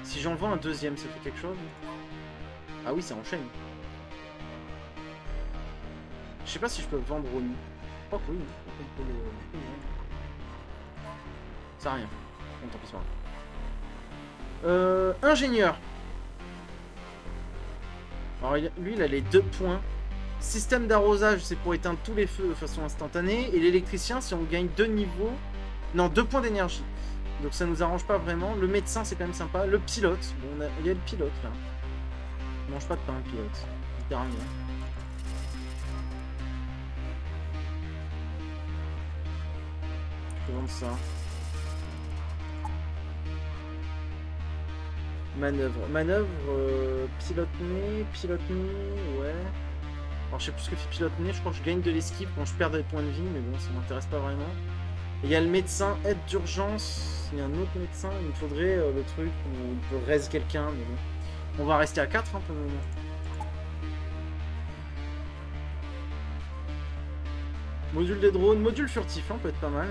Si j'en vends un deuxième, ça fait quelque chose? Ah oui, ça enchaîne. Je sais pas si je peux vendre au nid. Je crois que oui. Ça a rien. Bon, tant pis, c'est pas grave. Ingénieur. Alors lui, il a les 2 points. Système d'arrosage, c'est pour éteindre tous les feux de façon instantanée. Et l'électricien, si on gagne 2 niveaux... Non, 2 points d'énergie. Donc ça nous arrange pas vraiment. Le médecin, c'est quand même sympa. Le pilote. Bon, il y a le pilote, là. Il mange pas de pain, le pilote. Littéralement. Je peux vendre ça. Manœuvre. Manœuvre, pilote-nez, ouais. Alors je sais plus ce que fait pilote-nez, je crois que je gagne de l'esquive quand je perds des points de vie, mais bon, ça m'intéresse pas vraiment. Et il y a le médecin, aide d'urgence, il y a un autre médecin, il me faudrait le truc où il peut raise quelqu'un, mais bon. On va rester à 4 hein, pour le moment. Module des drones, module furtif, hein, peut être pas mal.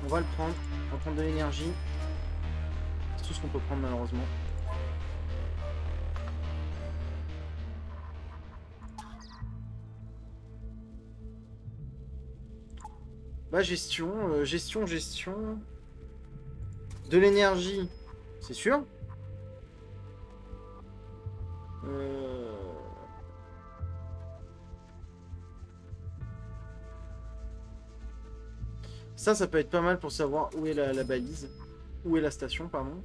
On va le prendre, on va prendre de l'énergie. C'est tout ce qu'on peut prendre malheureusement. Bah gestion, gestion. De l'énergie, c'est sûr. Ça peut être pas mal pour savoir où est la balise. Où est la station, pardon.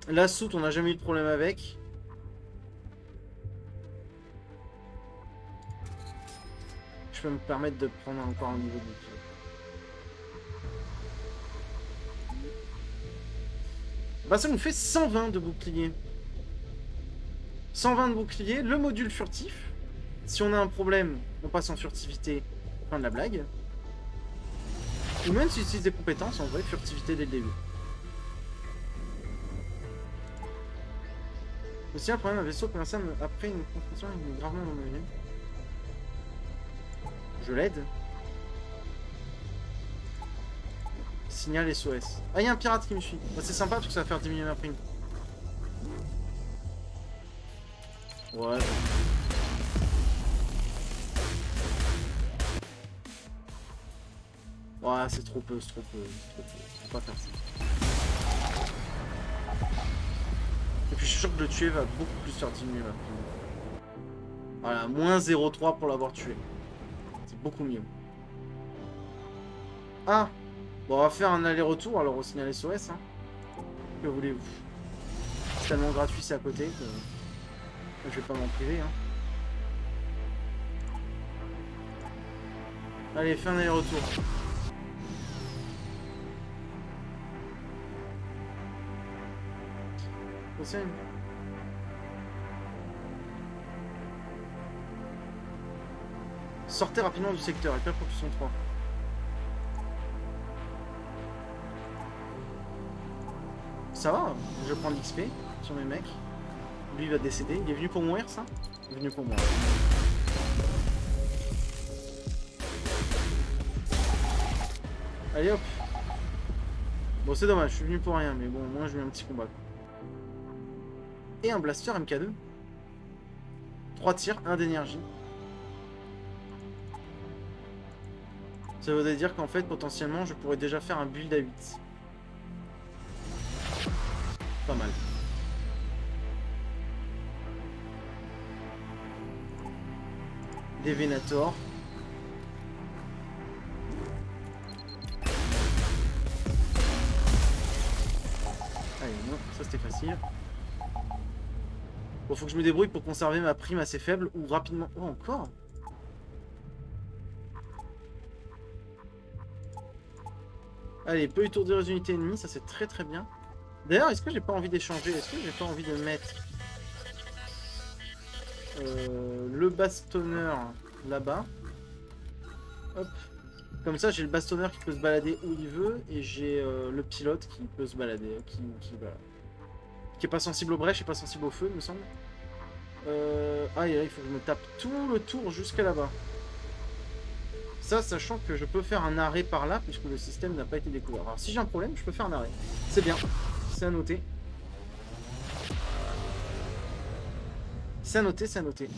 La soute, on n'a jamais eu de problème avec. Je peux me permettre de prendre encore un niveau de bouclier. Bah ça nous fait 120 de bouclier. 120 de bouclier, le module furtif. Si on a un problème, on passe en furtivité. Fin de la blague. Ou même si utilise des compétences, en vrai, furtivité dès le début. Aussi un problème, un vaisseau commercial après une construction, il est gravement endommagé. Je l'aide. Signal SOS. Ah, il y a un pirate qui me suit. Bah, c'est sympa parce que ça va faire diminuer ma prime. Ouais. Ouais, c'est trop peu, c'est trop peu, c'est trop peu. Faut pas faire ça. Et puis je suis sûr que le tuer va beaucoup plus faire diminuer ma prime. Voilà, moins 0,3 pour l'avoir tué. C'est beaucoup mieux. Ah! Bon, on va faire un aller-retour alors au signal SOS. Hein. Que voulez-vous? C'est tellement gratuit, c'est à côté que je vais pas m'en priver. Hein. Allez, fais un aller-retour. Sortez rapidement du secteur, hyper propulsion 3. Ça va, je prends l'XP sur mes mecs. Lui il va décéder, il est venu pour mourir ça? Il est venu pour mourir. Allez hop. Bon c'est dommage, je suis venu pour rien, mais bon au moins je eu un petit combat. Et un blaster MK2. 3 tirs, 1 d'énergie. Ça voudrait dire qu'en fait potentiellement je pourrais déjà faire un build à 8. Pas mal. Des Venator. Allez, non, ça c'était facile. Bon, faut que je me débrouille pour conserver ma prime assez faible ou rapidement... Oh, encore? Allez, peut étourdir les unités ennemies, ça c'est très très bien. D'ailleurs, est-ce que j'ai pas envie d'échanger? Est-ce que j'ai pas envie de mettre le bastonneur là-bas? Hop. Comme ça, j'ai le bastonneur qui peut se balader où il veut et j'ai le pilote qui peut se balader, qui est pas sensible aux brèches et pas sensible au feu, il me semble. Ah, et là, il faut que je me tape tout le tour jusqu'à là-bas. Ça, sachant que je peux faire un arrêt par là, puisque le système n'a pas été découvert. Alors, si j'ai un problème, je peux faire un arrêt. C'est bien. C'est à noter. C'est à noter, c'est à noter.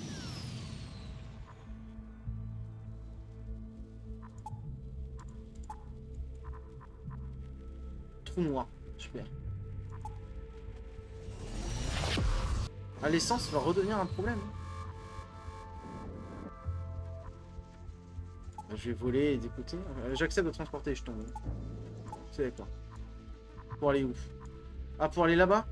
Trou noir. Super. Ah, l'essence va redevenir un problème. Je vais voler et d'écouter. J'accepte de transporter les jetons. C'est d'accord. Pour aller où? Ah, pour aller là-bas?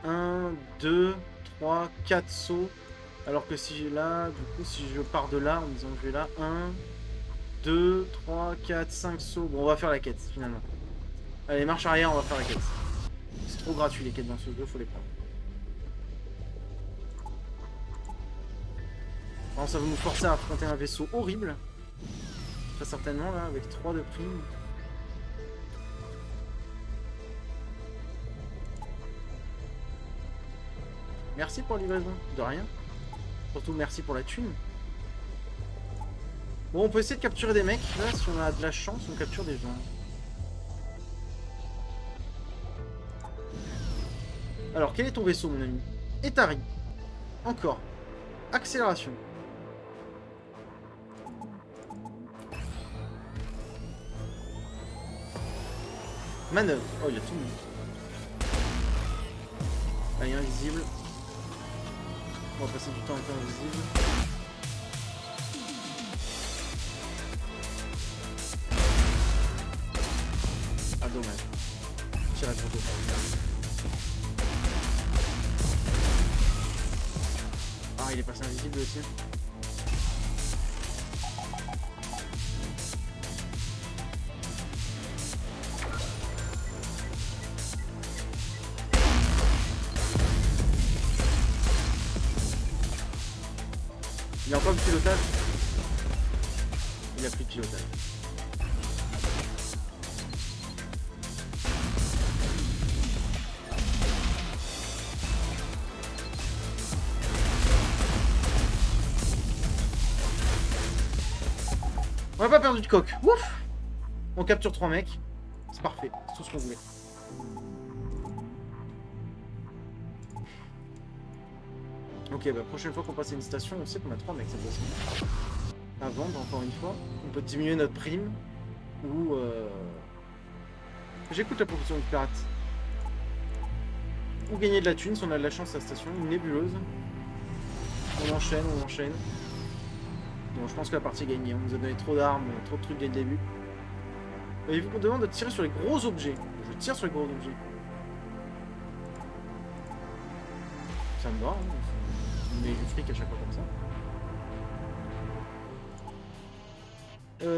Un, 2, 3, 4 sauts. Alors que si j'ai là, du coup, si je pars de là, en disant que je vais là, 1, 2, 3, 4, 5 sauts. Bon, on va faire la quête finalement. Allez, marche arrière, on va faire la quête. C'est trop gratuit les quêtes dans ce jeu, faut les prendre. Alors, ça va nous forcer à affronter un vaisseau horrible. Très certainement là, avec 3 de prime. Merci pour la livraison, de rien. Surtout merci pour la thune. Bon, on peut essayer de capturer des mecs. Là, si on a de la chance, on capture des gens. Alors, quel est ton vaisseau, mon ami? Etari. Encore. Accélération. Manœuvre. Oh, il y a tout le monde. Allez, invisible. On va passer du temps un peu invisible. Ah, dommage. Tire à tour de Ah, il est passé invisible aussi. Il y a encore du pilotage. Il n'y a plus de pilotage. On n'a pas perdu de coque. Ouf. On capture 3 mecs. C'est parfait. C'est tout ce qu'on voulait. Ok, bah prochaine fois qu'on passe à une station, on sait qu'on a 3 mecs cette fois-ci. À vendre, encore une fois. On peut diminuer notre prime. Ou... J'écoute la proposition du pirate. Ou gagner de la thune si on a de la chance à la station. Une nébuleuse. On enchaîne, on enchaîne. Bon, je pense que la partie est gagnée. On nous a donné trop d'armes, trop de trucs dès le début. Et il vous demande de tirer sur les gros objets. Je tire sur les gros objets. Ça me va, hein. On met du fric à chaque fois comme ça.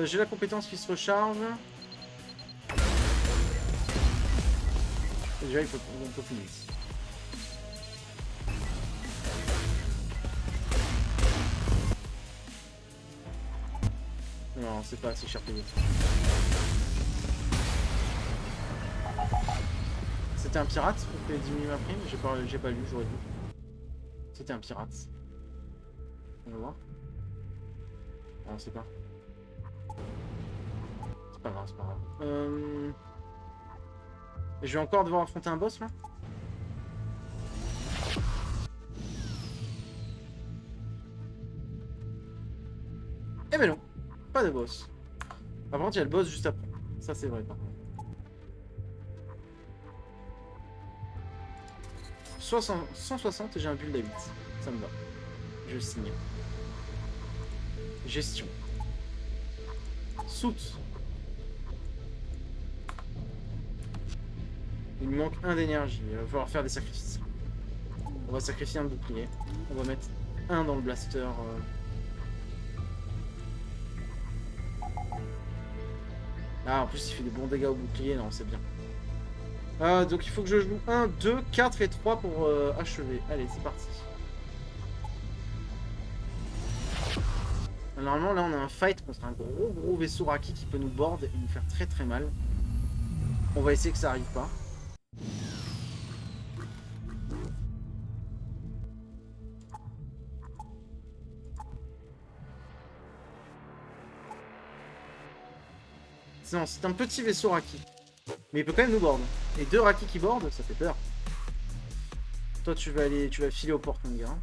J'ai la compétence qui se recharge. Et déjà, on peut finir. Non, c'est pas assez cher payé. C'était un pirate pour fait diminuer ma prime. J'ai pas lu, j'aurais dû. C'était un pirate. On va voir. Non, c'est pas. C'est pas grave, c'est pas grave. Je vais encore devoir affronter un boss là. Eh ben non, pas de boss. Par contre, il y a le boss juste après. Ça, c'est vrai, par contre. 160 et j'ai un build à 8. Ça me va. Je signe. Gestion. Soute. Il me manque 1 d'énergie. Il va falloir faire des sacrifices. On va sacrifier un bouclier. On va mettre 1 dans le blaster. Ah, en plus, il fait des bons dégâts au bouclier. Non, c'est bien. Donc, il faut que je joue 1, 2, 4 et 3 pour achever. Allez, c'est parti. Normalement, là, on a un fight contre un gros vaisseau Raki qui peut nous board et nous faire très mal. On va essayer que ça arrive pas. Non, c'est un petit vaisseau Raki. Mais il peut quand même nous board. Et 2 Raki qui board, ça fait peur. Toi, tu vas filer aux portes, mon gars.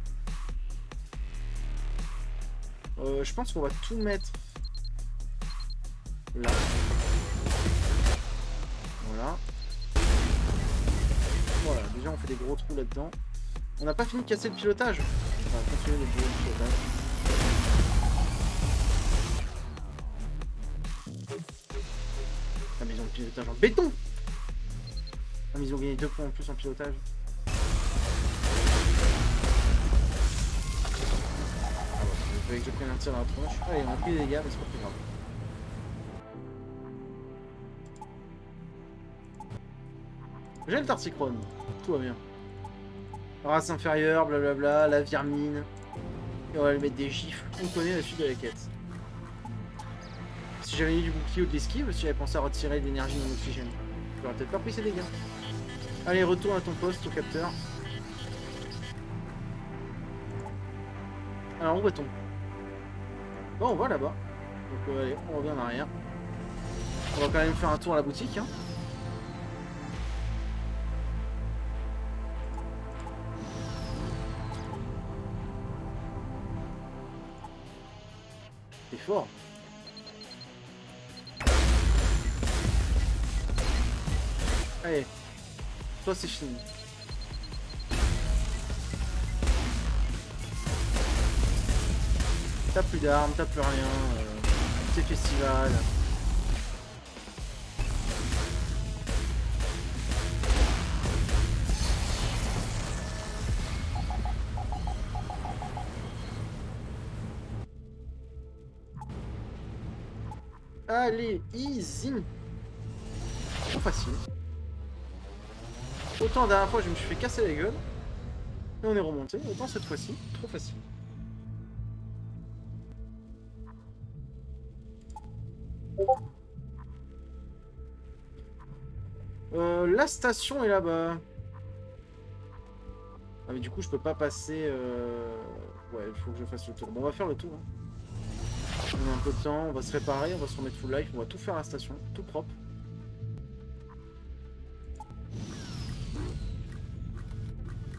Je pense qu'on va tout mettre là. Voilà. Voilà, déjà on fait des gros trous là-dedans. On n'a pas fini de casser le pilotage. On va continuer le pilotage. Ah mais ils ont le pilotage en béton. Ah mais ils ont gagné 2 points en plus en pilotage. Il fallait que je prenne un tir dans la tronche. Allez, on a pris des dégâts, mais c'est pas très grave. J'ai le Tartichrone. Tout va bien. Race inférieure, blablabla, la vermine. Et on va lui mettre des gifles. On connaît la suite de la quête. Si j'avais mis du bouclier ou de l'esquive, si j'avais pensé à retirer de l'énergie dans l'oxygène, j'aurais peut-être pas pris ces dégâts. Allez, retourne à ton poste au capteur. Alors, où va-t-on? Bon, on va là-bas. Donc, allez, on revient en arrière. On va quand même faire un tour à la boutique. Hein. C'est fort. Allez. Toi, c'est fini. T'as plus d'armes, t'as plus rien. C'est festival. Allez, easy. Trop facile. Autant la dernière fois je me suis fait casser la gueule. Et on est remonté. Autant cette fois-ci, trop facile. La station est là-bas. Ah mais du coup je peux pas passer... Ouais, il faut que je fasse le tour. Bon, on va faire le tour. Hein. On a un peu de temps, on va se réparer, on va se remettre full life, on va tout faire à la station, tout propre.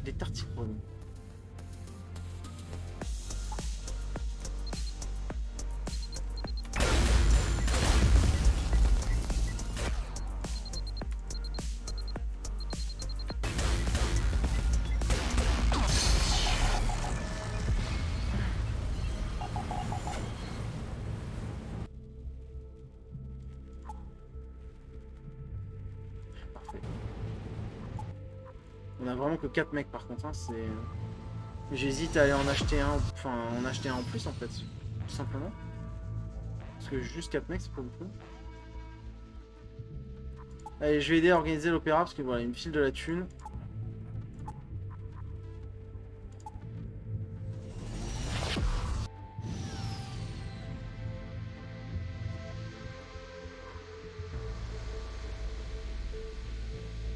Des tarticodes. Parfait. On a vraiment que 4 mecs par contre, hein, c'est... J'hésite à aller en acheter un, enfin en acheter un en plus en fait, tout simplement. Parce que juste 4 mecs c'est pas beaucoup. Allez, je vais aider à organiser l'opéra parce que voilà, il me file de la thune.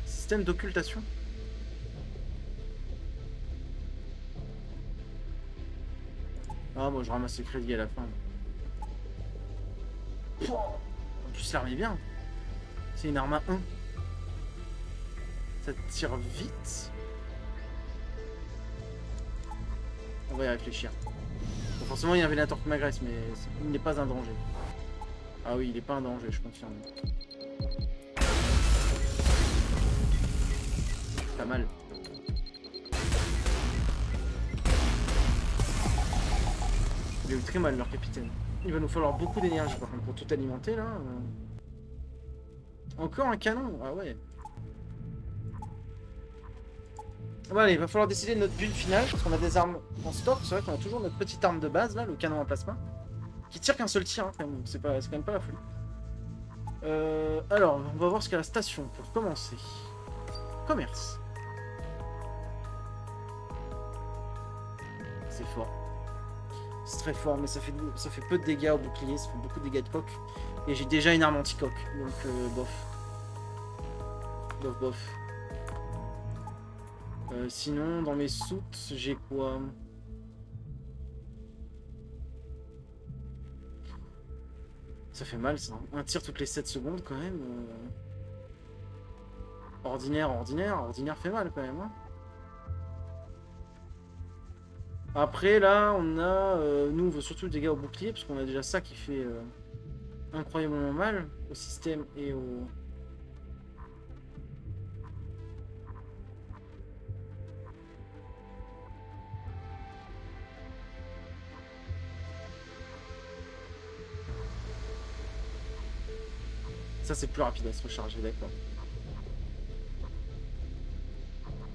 Système d'occultation. Ah, moi je ramasse les crédits à la fin. Pouah, en plus l'arme est bien. C'est une arme à 1. Ça tire vite. On va y réfléchir. Bon, forcément il y a un vénator qui m'agresse, mais il n'est pas un danger. Ah oui, il n'est pas un danger, je confirme. Pas mal. Il a eu très mal leur capitaine. Il va nous falloir beaucoup d'énergie par contre pour tout alimenter là. Encore un canon, ah ouais. Bon allez, il va falloir décider de notre build finale parce qu'on a des armes en stock. C'est vrai qu'on a toujours notre petite arme de base là, le canon à plasma, qui tire qu'un seul tir hein, quand même. C'est quand même pas la folie. Alors, on va voir ce qu'est la station pour commencer. Commerce. C'est fort. C'est très fort, mais ça fait peu de dégâts au bouclier, ça fait beaucoup de dégâts de coq. Et j'ai déjà une arme anti-coq, donc bof. Bof, bof. Sinon, dans mes soutes, j'ai quoi? Ça fait mal, ça. Un tir toutes les 7 secondes, quand même. Ordinaire fait mal, quand même. Hein. Après, là, on a... nous, on veut surtout le dégât au bouclier, parce qu'on a déjà ça qui fait incroyablement mal au système et au... Ça, c'est plus rapide à se recharger, d'accord.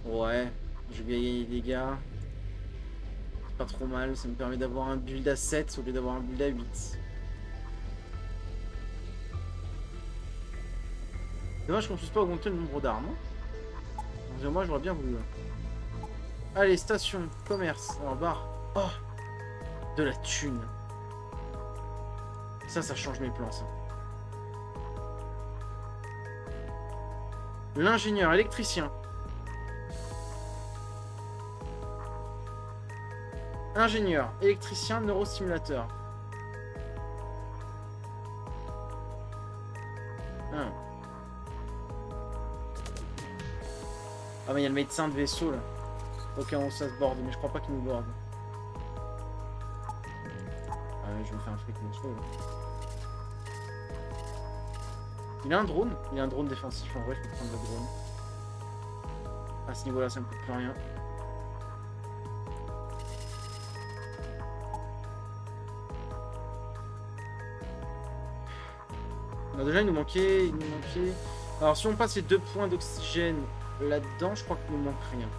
Ouais, je vais gagner des dégâts. C'est pas trop mal, ça me permet d'avoir un build à 7 au lieu d'avoir un build à 8. Dommage qu'on puisse pas augmenter le nombre d'armes. Moi, j'aurais bien voulu. Allez, station, commerce. Alors, bar. Oh, de la thune. Ça change mes plans, ça. L'ingénieur électricien. Ingénieur électricien neurostimulateur. Ah mais il y a le médecin de vaisseau là. Au cas où ça se borde, mais je crois pas qu'il nous borde. Ah ouais, je me fais un fric monstrueux là. Il a un drone. Il a un drone défensif. En vrai, je peux prendre le drone. À ce niveau-là, ça me coûte plus rien. Alors déjà, il nous manquait... Alors, si on passe les 2 points d'oxygène là-dedans, je crois qu'il nous manque rien.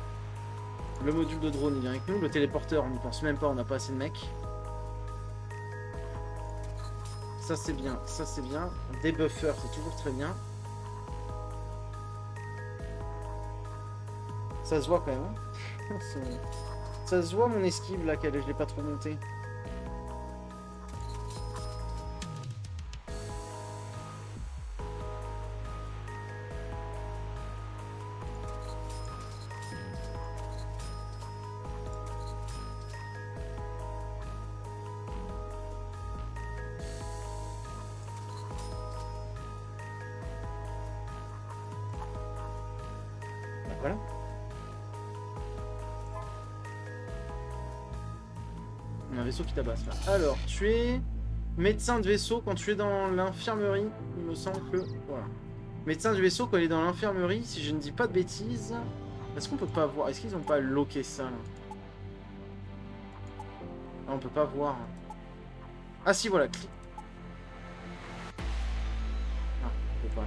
Le module de drone, il vient avec nous. Le téléporteur, on n'y pense même pas. On n'a pas assez de mecs. Ça, c'est bien. Ça, c'est bien. Des buffers, c'est toujours très bien. Ça se voit quand même. Hein. Ça se voit mon esquive là, je l'ai pas trop monté. Voilà. On a un vaisseau qui tabasse là. Alors, tu es médecin de vaisseau quand tu es dans l'infirmerie. Il me semble que... Voilà. Médecin du vaisseau quand il est dans l'infirmerie, si je ne dis pas de bêtises. Est-ce qu'on peut pas voir? Est-ce qu'ils ont pas loqué ça là? Ah, on peut pas voir. Ah si, voilà. Ah, on peut pas.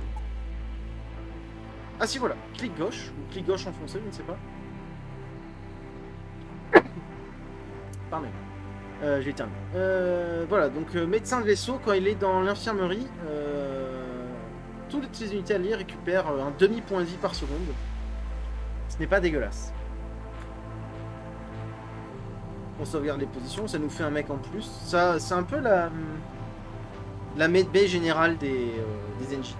Ah si, voilà. Clic gauche. Ou clic gauche enfoncé, je ne sais pas. Pardon. J'ai terminé. Voilà, donc médecin de vaisseau, quand il est dans l'infirmerie, toutes les unités alliées récupèrent un demi-point de vie par seconde. Ce n'est pas dégueulasse. On sauvegarde les positions, ça nous fait un mec en plus. Ça, c'est un peu la medbay générale des NJ.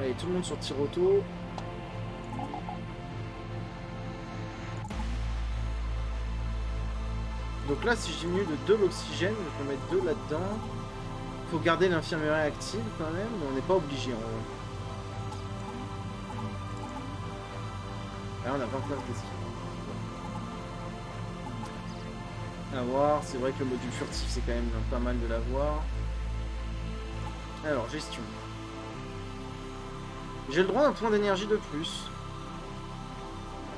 Allez, tout le monde sur tir auto. Donc là, si je diminue de 2 l'oxygène, je peux mettre 2 là-dedans. Faut garder l'infirmerie active quand même, mais on n'est pas obligé en vrai. Là, on a 29 d'esquive. À voir, c'est vrai que le module furtif, c'est quand même pas mal de l'avoir. Alors, gestion. J'ai le droit à un point d'énergie de plus.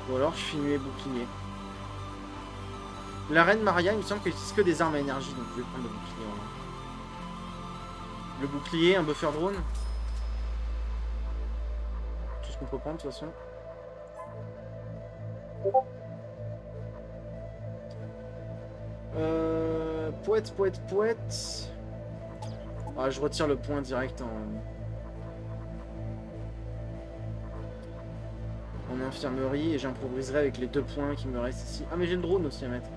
Ou alors, je finis mes boucliers. La reine Maria, il me semble qu'elle utilise que des armes à énergie, donc je vais prendre le bouclier. Le bouclier, un buffer drone. Tout ce qu'on peut prendre de toute façon. Poète. Ah, je retire le point direct en infirmerie et j'improviserai avec les 2 points qui me restent ici. Ah, mais j'ai le drone aussi à mettre.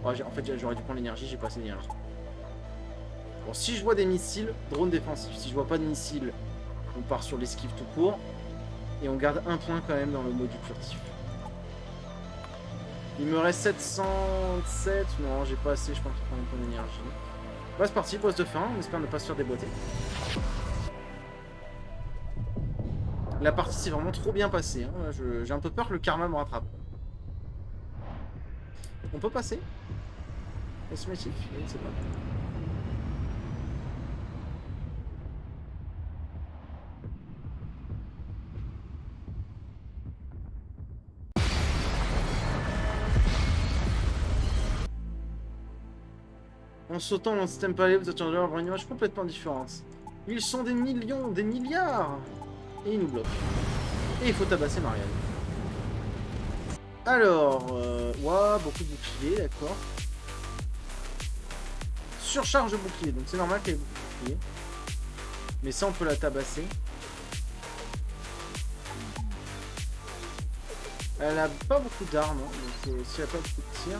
Oh, en fait, j'aurais dû prendre l'énergie, j'ai pas assez d'énergie. Bon, si je vois des missiles, drone défensif. Si je vois pas de missiles, on part sur l'esquive tout court. Et on garde un point quand même dans le module furtif. Il me reste 707. Non, j'ai pas assez, je pense que je prends un point d'énergie. Bah, c'est parti, pause de fin. On espère ne pas se faire déboîter. La partie s'est vraiment trop bien passée. Hein. J'ai un peu peur que le karma me rattrape. On peut passer? Cosmétique, je ne sais pas. En sautant dans le système palais, vous attendez avoir une image complètement différente. Ils sont des millions, des milliards. Et ils nous bloquent. Et il faut tabasser Marianne. Alors, ouah, beaucoup de boucliers, d'accord. Surcharge de bouclier, donc c'est normal qu'elle ait beaucoup de boucliers. Mais ça, on peut la tabasser. Elle a pas beaucoup d'armes, hein, donc si elle a pas beaucoup de tir.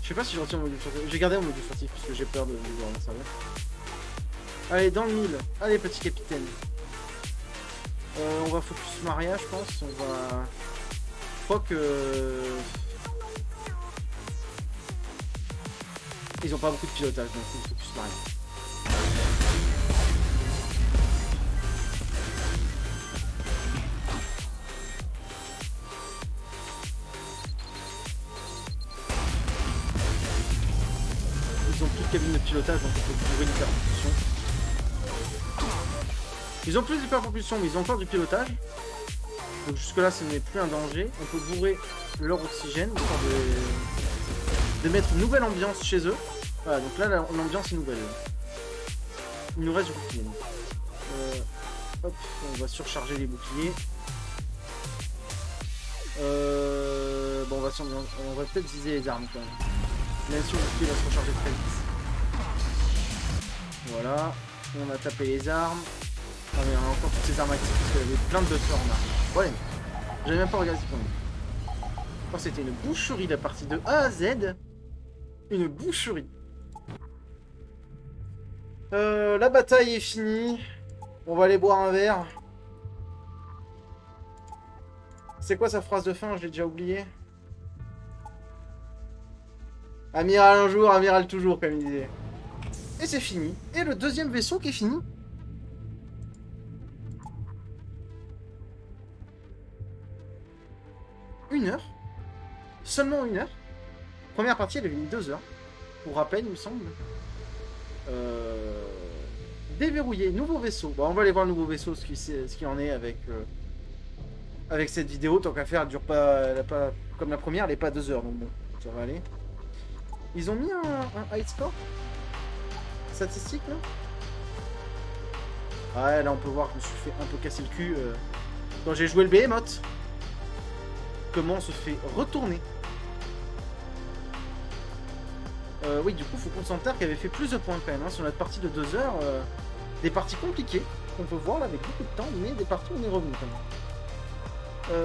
Je sais pas si je retire mon module furtif. J'ai gardé mon module furtif parce que j'ai peur de voir mon cerveau. Allez, dans le mille. Allez, petit capitaine. On va focus Maria, je pense. On va... Je crois que... Ils ont pas beaucoup de pilotage, donc on focus Maria. Ils ont plus de cabine de pilotage, donc on peut trouver une hyperpropulsion. Ils ont plus d'hyperpropulsion, mais ils ont encore du pilotage. Donc jusque là, ce n'est plus un danger. On peut bourrer leur oxygène, histoire de mettre une nouvelle ambiance chez eux. Voilà, donc là, l'ambiance est nouvelle. Il nous reste du bouclier. Hop, on va surcharger les boucliers. Bon, on va peut-être viser les armes quand même. Même si le bouclier va se recharger très vite. Voilà, on a tapé les armes. Ah mais on a encore toutes ces armes actives parce qu'il y avait plein de buffers en armes. Voilà, j'avais même pas regardé ce qu'on est. Oh, c'était une boucherie la partie de A à Z. Une boucherie. La bataille est finie. On va aller boire un verre. C'est quoi sa phrase de fin? Je l'ai déjà oublié. Amiral un jour, amiral toujours, comme il disait. Et c'est fini. Et le deuxième vaisseau qui est fini. Une heure. Seulement 1 heure. Première partie, elle avait mis 2 heures. Pour rappel, il me semble. Déverrouiller. Nouveau vaisseau. Bon, on va aller voir le nouveau vaisseau, ce qu'il en est avec cette vidéo. Tant qu'à faire, elle dure pas, elle a pas... Comme la première, elle n'est pas 2 heures. Donc bon, ça va aller. Ils ont mis un high score statistique, là. Ouais, là, on peut voir que je me suis fait un peu casser le cul quand j'ai joué le Behemoth. Comment on se fait retourner. Oui, du coup, faut qu'on s'enterre qui avait fait plus de points quand même hein, sur notre partie de 2 heures. Des parties compliquées qu'on peut voir là avec beaucoup de temps, mais des parties où on est revenu quand même.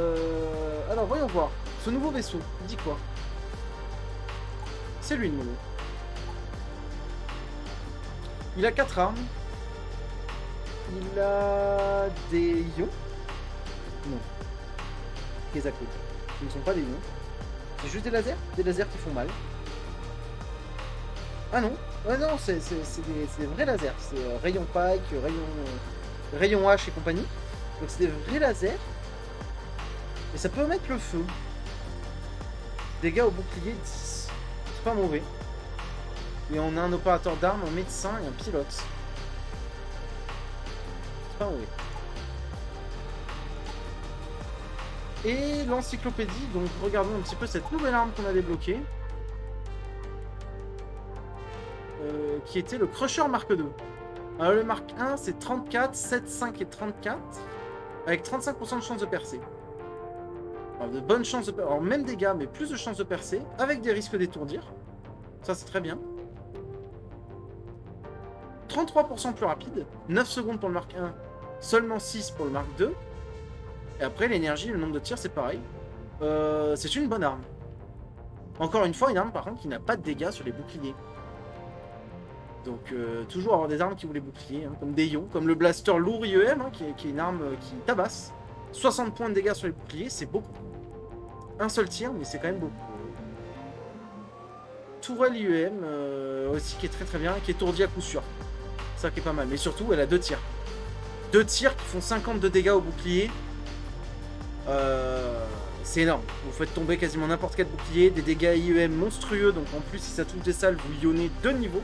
Alors, voyons voir. Ce nouveau vaisseau, il dit quoi? C'est lui le nouveau. Il a 4 armes. Il a des ions. Non. Kezaku. Ce ne sont pas des ions. C'est juste des lasers. Des lasers qui font mal. Ah non. Ouais, non, c'est des vrais lasers. C'est rayon Pike, rayon H et compagnie. Donc c'est des vrais lasers. Et ça peut mettre le feu. Dégâts au bouclier 10. C'est pas mauvais. Et on a un opérateur d'armes, un médecin et un pilote. C'est pas mauvais. Et l'encyclopédie, donc regardons un petit peu cette nouvelle arme qu'on a débloquée. Qui était le Crusher Mark II. Alors le Mark 1 c'est 34, 7, 5 et 34. Avec 35% de chance de percer. Alors, de bonnes chances de percer. Alors même dégâts mais plus de chances de percer. Avec des risques d'étourdir. Ça c'est très bien. 33% plus rapide. 9 secondes pour le Mark 1. Seulement 6 pour le Mark 2. Et après l'énergie, le nombre de tirs c'est pareil. C'est une bonne arme. Encore une fois une arme par contre qui n'a pas de dégâts sur les boucliers. Donc toujours avoir des armes qui vous les boucliers, hein, comme des ions, comme le blaster lourd IEM, hein, qui est une arme qui tabasse. 60 points de dégâts sur les boucliers, c'est beaucoup. Un seul tir, mais c'est quand même beaucoup. Tourelle IEM, aussi qui est très très bien, qui étourdit à coup sûr. Ça qui est pas mal, mais surtout elle a 2 tirs. 2 tirs qui font 50 de dégâts au bouclier. C'est énorme. Vous faites tomber quasiment n'importe quel bouclier, des dégâts IEM monstrueux, donc en plus si ça touche des salles, vous ionnez 2 niveaux.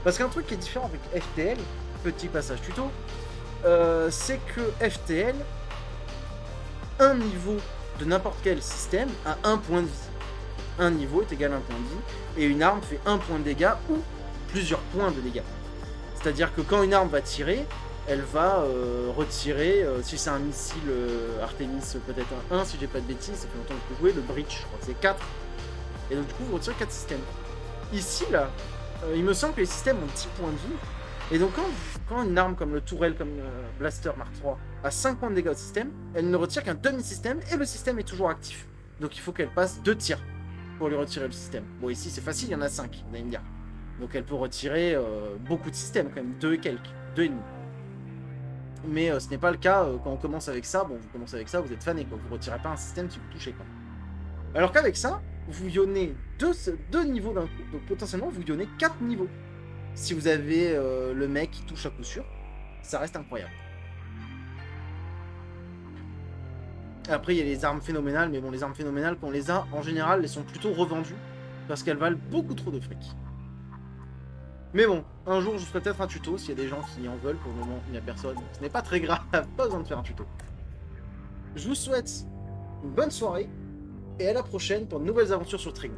Parce qu'un truc qui est différent avec FTL, petit passage tuto, c'est que FTL, un niveau de n'importe quel système a 1 point de vie. Un niveau est égal à 1 point de vie, et une arme fait 1 point de dégâts ou plusieurs points de dégâts. C'est-à-dire que quand une arme va tirer, elle va retirer, si c'est un missile Artemis, peut-être un 1, si j'ai pas de bêtises, ça fait longtemps que je peux jouer, le Breach, je crois que c'est 4. Et donc du coup, vous retirez 4 systèmes. Ici, là, il me semble que les systèmes ont 10 points de vie. Et donc quand une arme comme le tourelle, comme le Blaster Mark III, a 5 points de dégâts au système, elle ne retire qu'un demi-système et le système est toujours actif. Donc il faut qu'elle passe 2 tirs pour lui retirer le système. Bon ici c'est facile, il y en a 5, vous allez me dire. Donc elle peut retirer beaucoup de systèmes quand même, 2 et quelques, 2 et demi. Mais ce n'est pas le cas quand on commence avec ça. Bon, vous commencez avec ça, vous êtes fané quoi. Vous ne retirez pas un système si vous touchez quoi. Alors qu'avec ça, vous ionnez 2 niveaux d'un coup, donc potentiellement vous ionnez 4 niveaux. Si vous avez le mec qui touche à coup sûr, ça reste incroyable. Après il y a les armes phénoménales, mais bon les armes phénoménales quand on les a, en général elles sont plutôt revendues, parce qu'elles valent beaucoup trop de fric. Mais bon, un jour je ferai peut-être un tuto s'il y a des gens qui en veulent, pour le moment il n'y a personne, ce n'est pas très grave, pas besoin de faire un tuto. Je vous souhaite une bonne soirée, et à la prochaine pour de nouvelles aventures sur Trigon.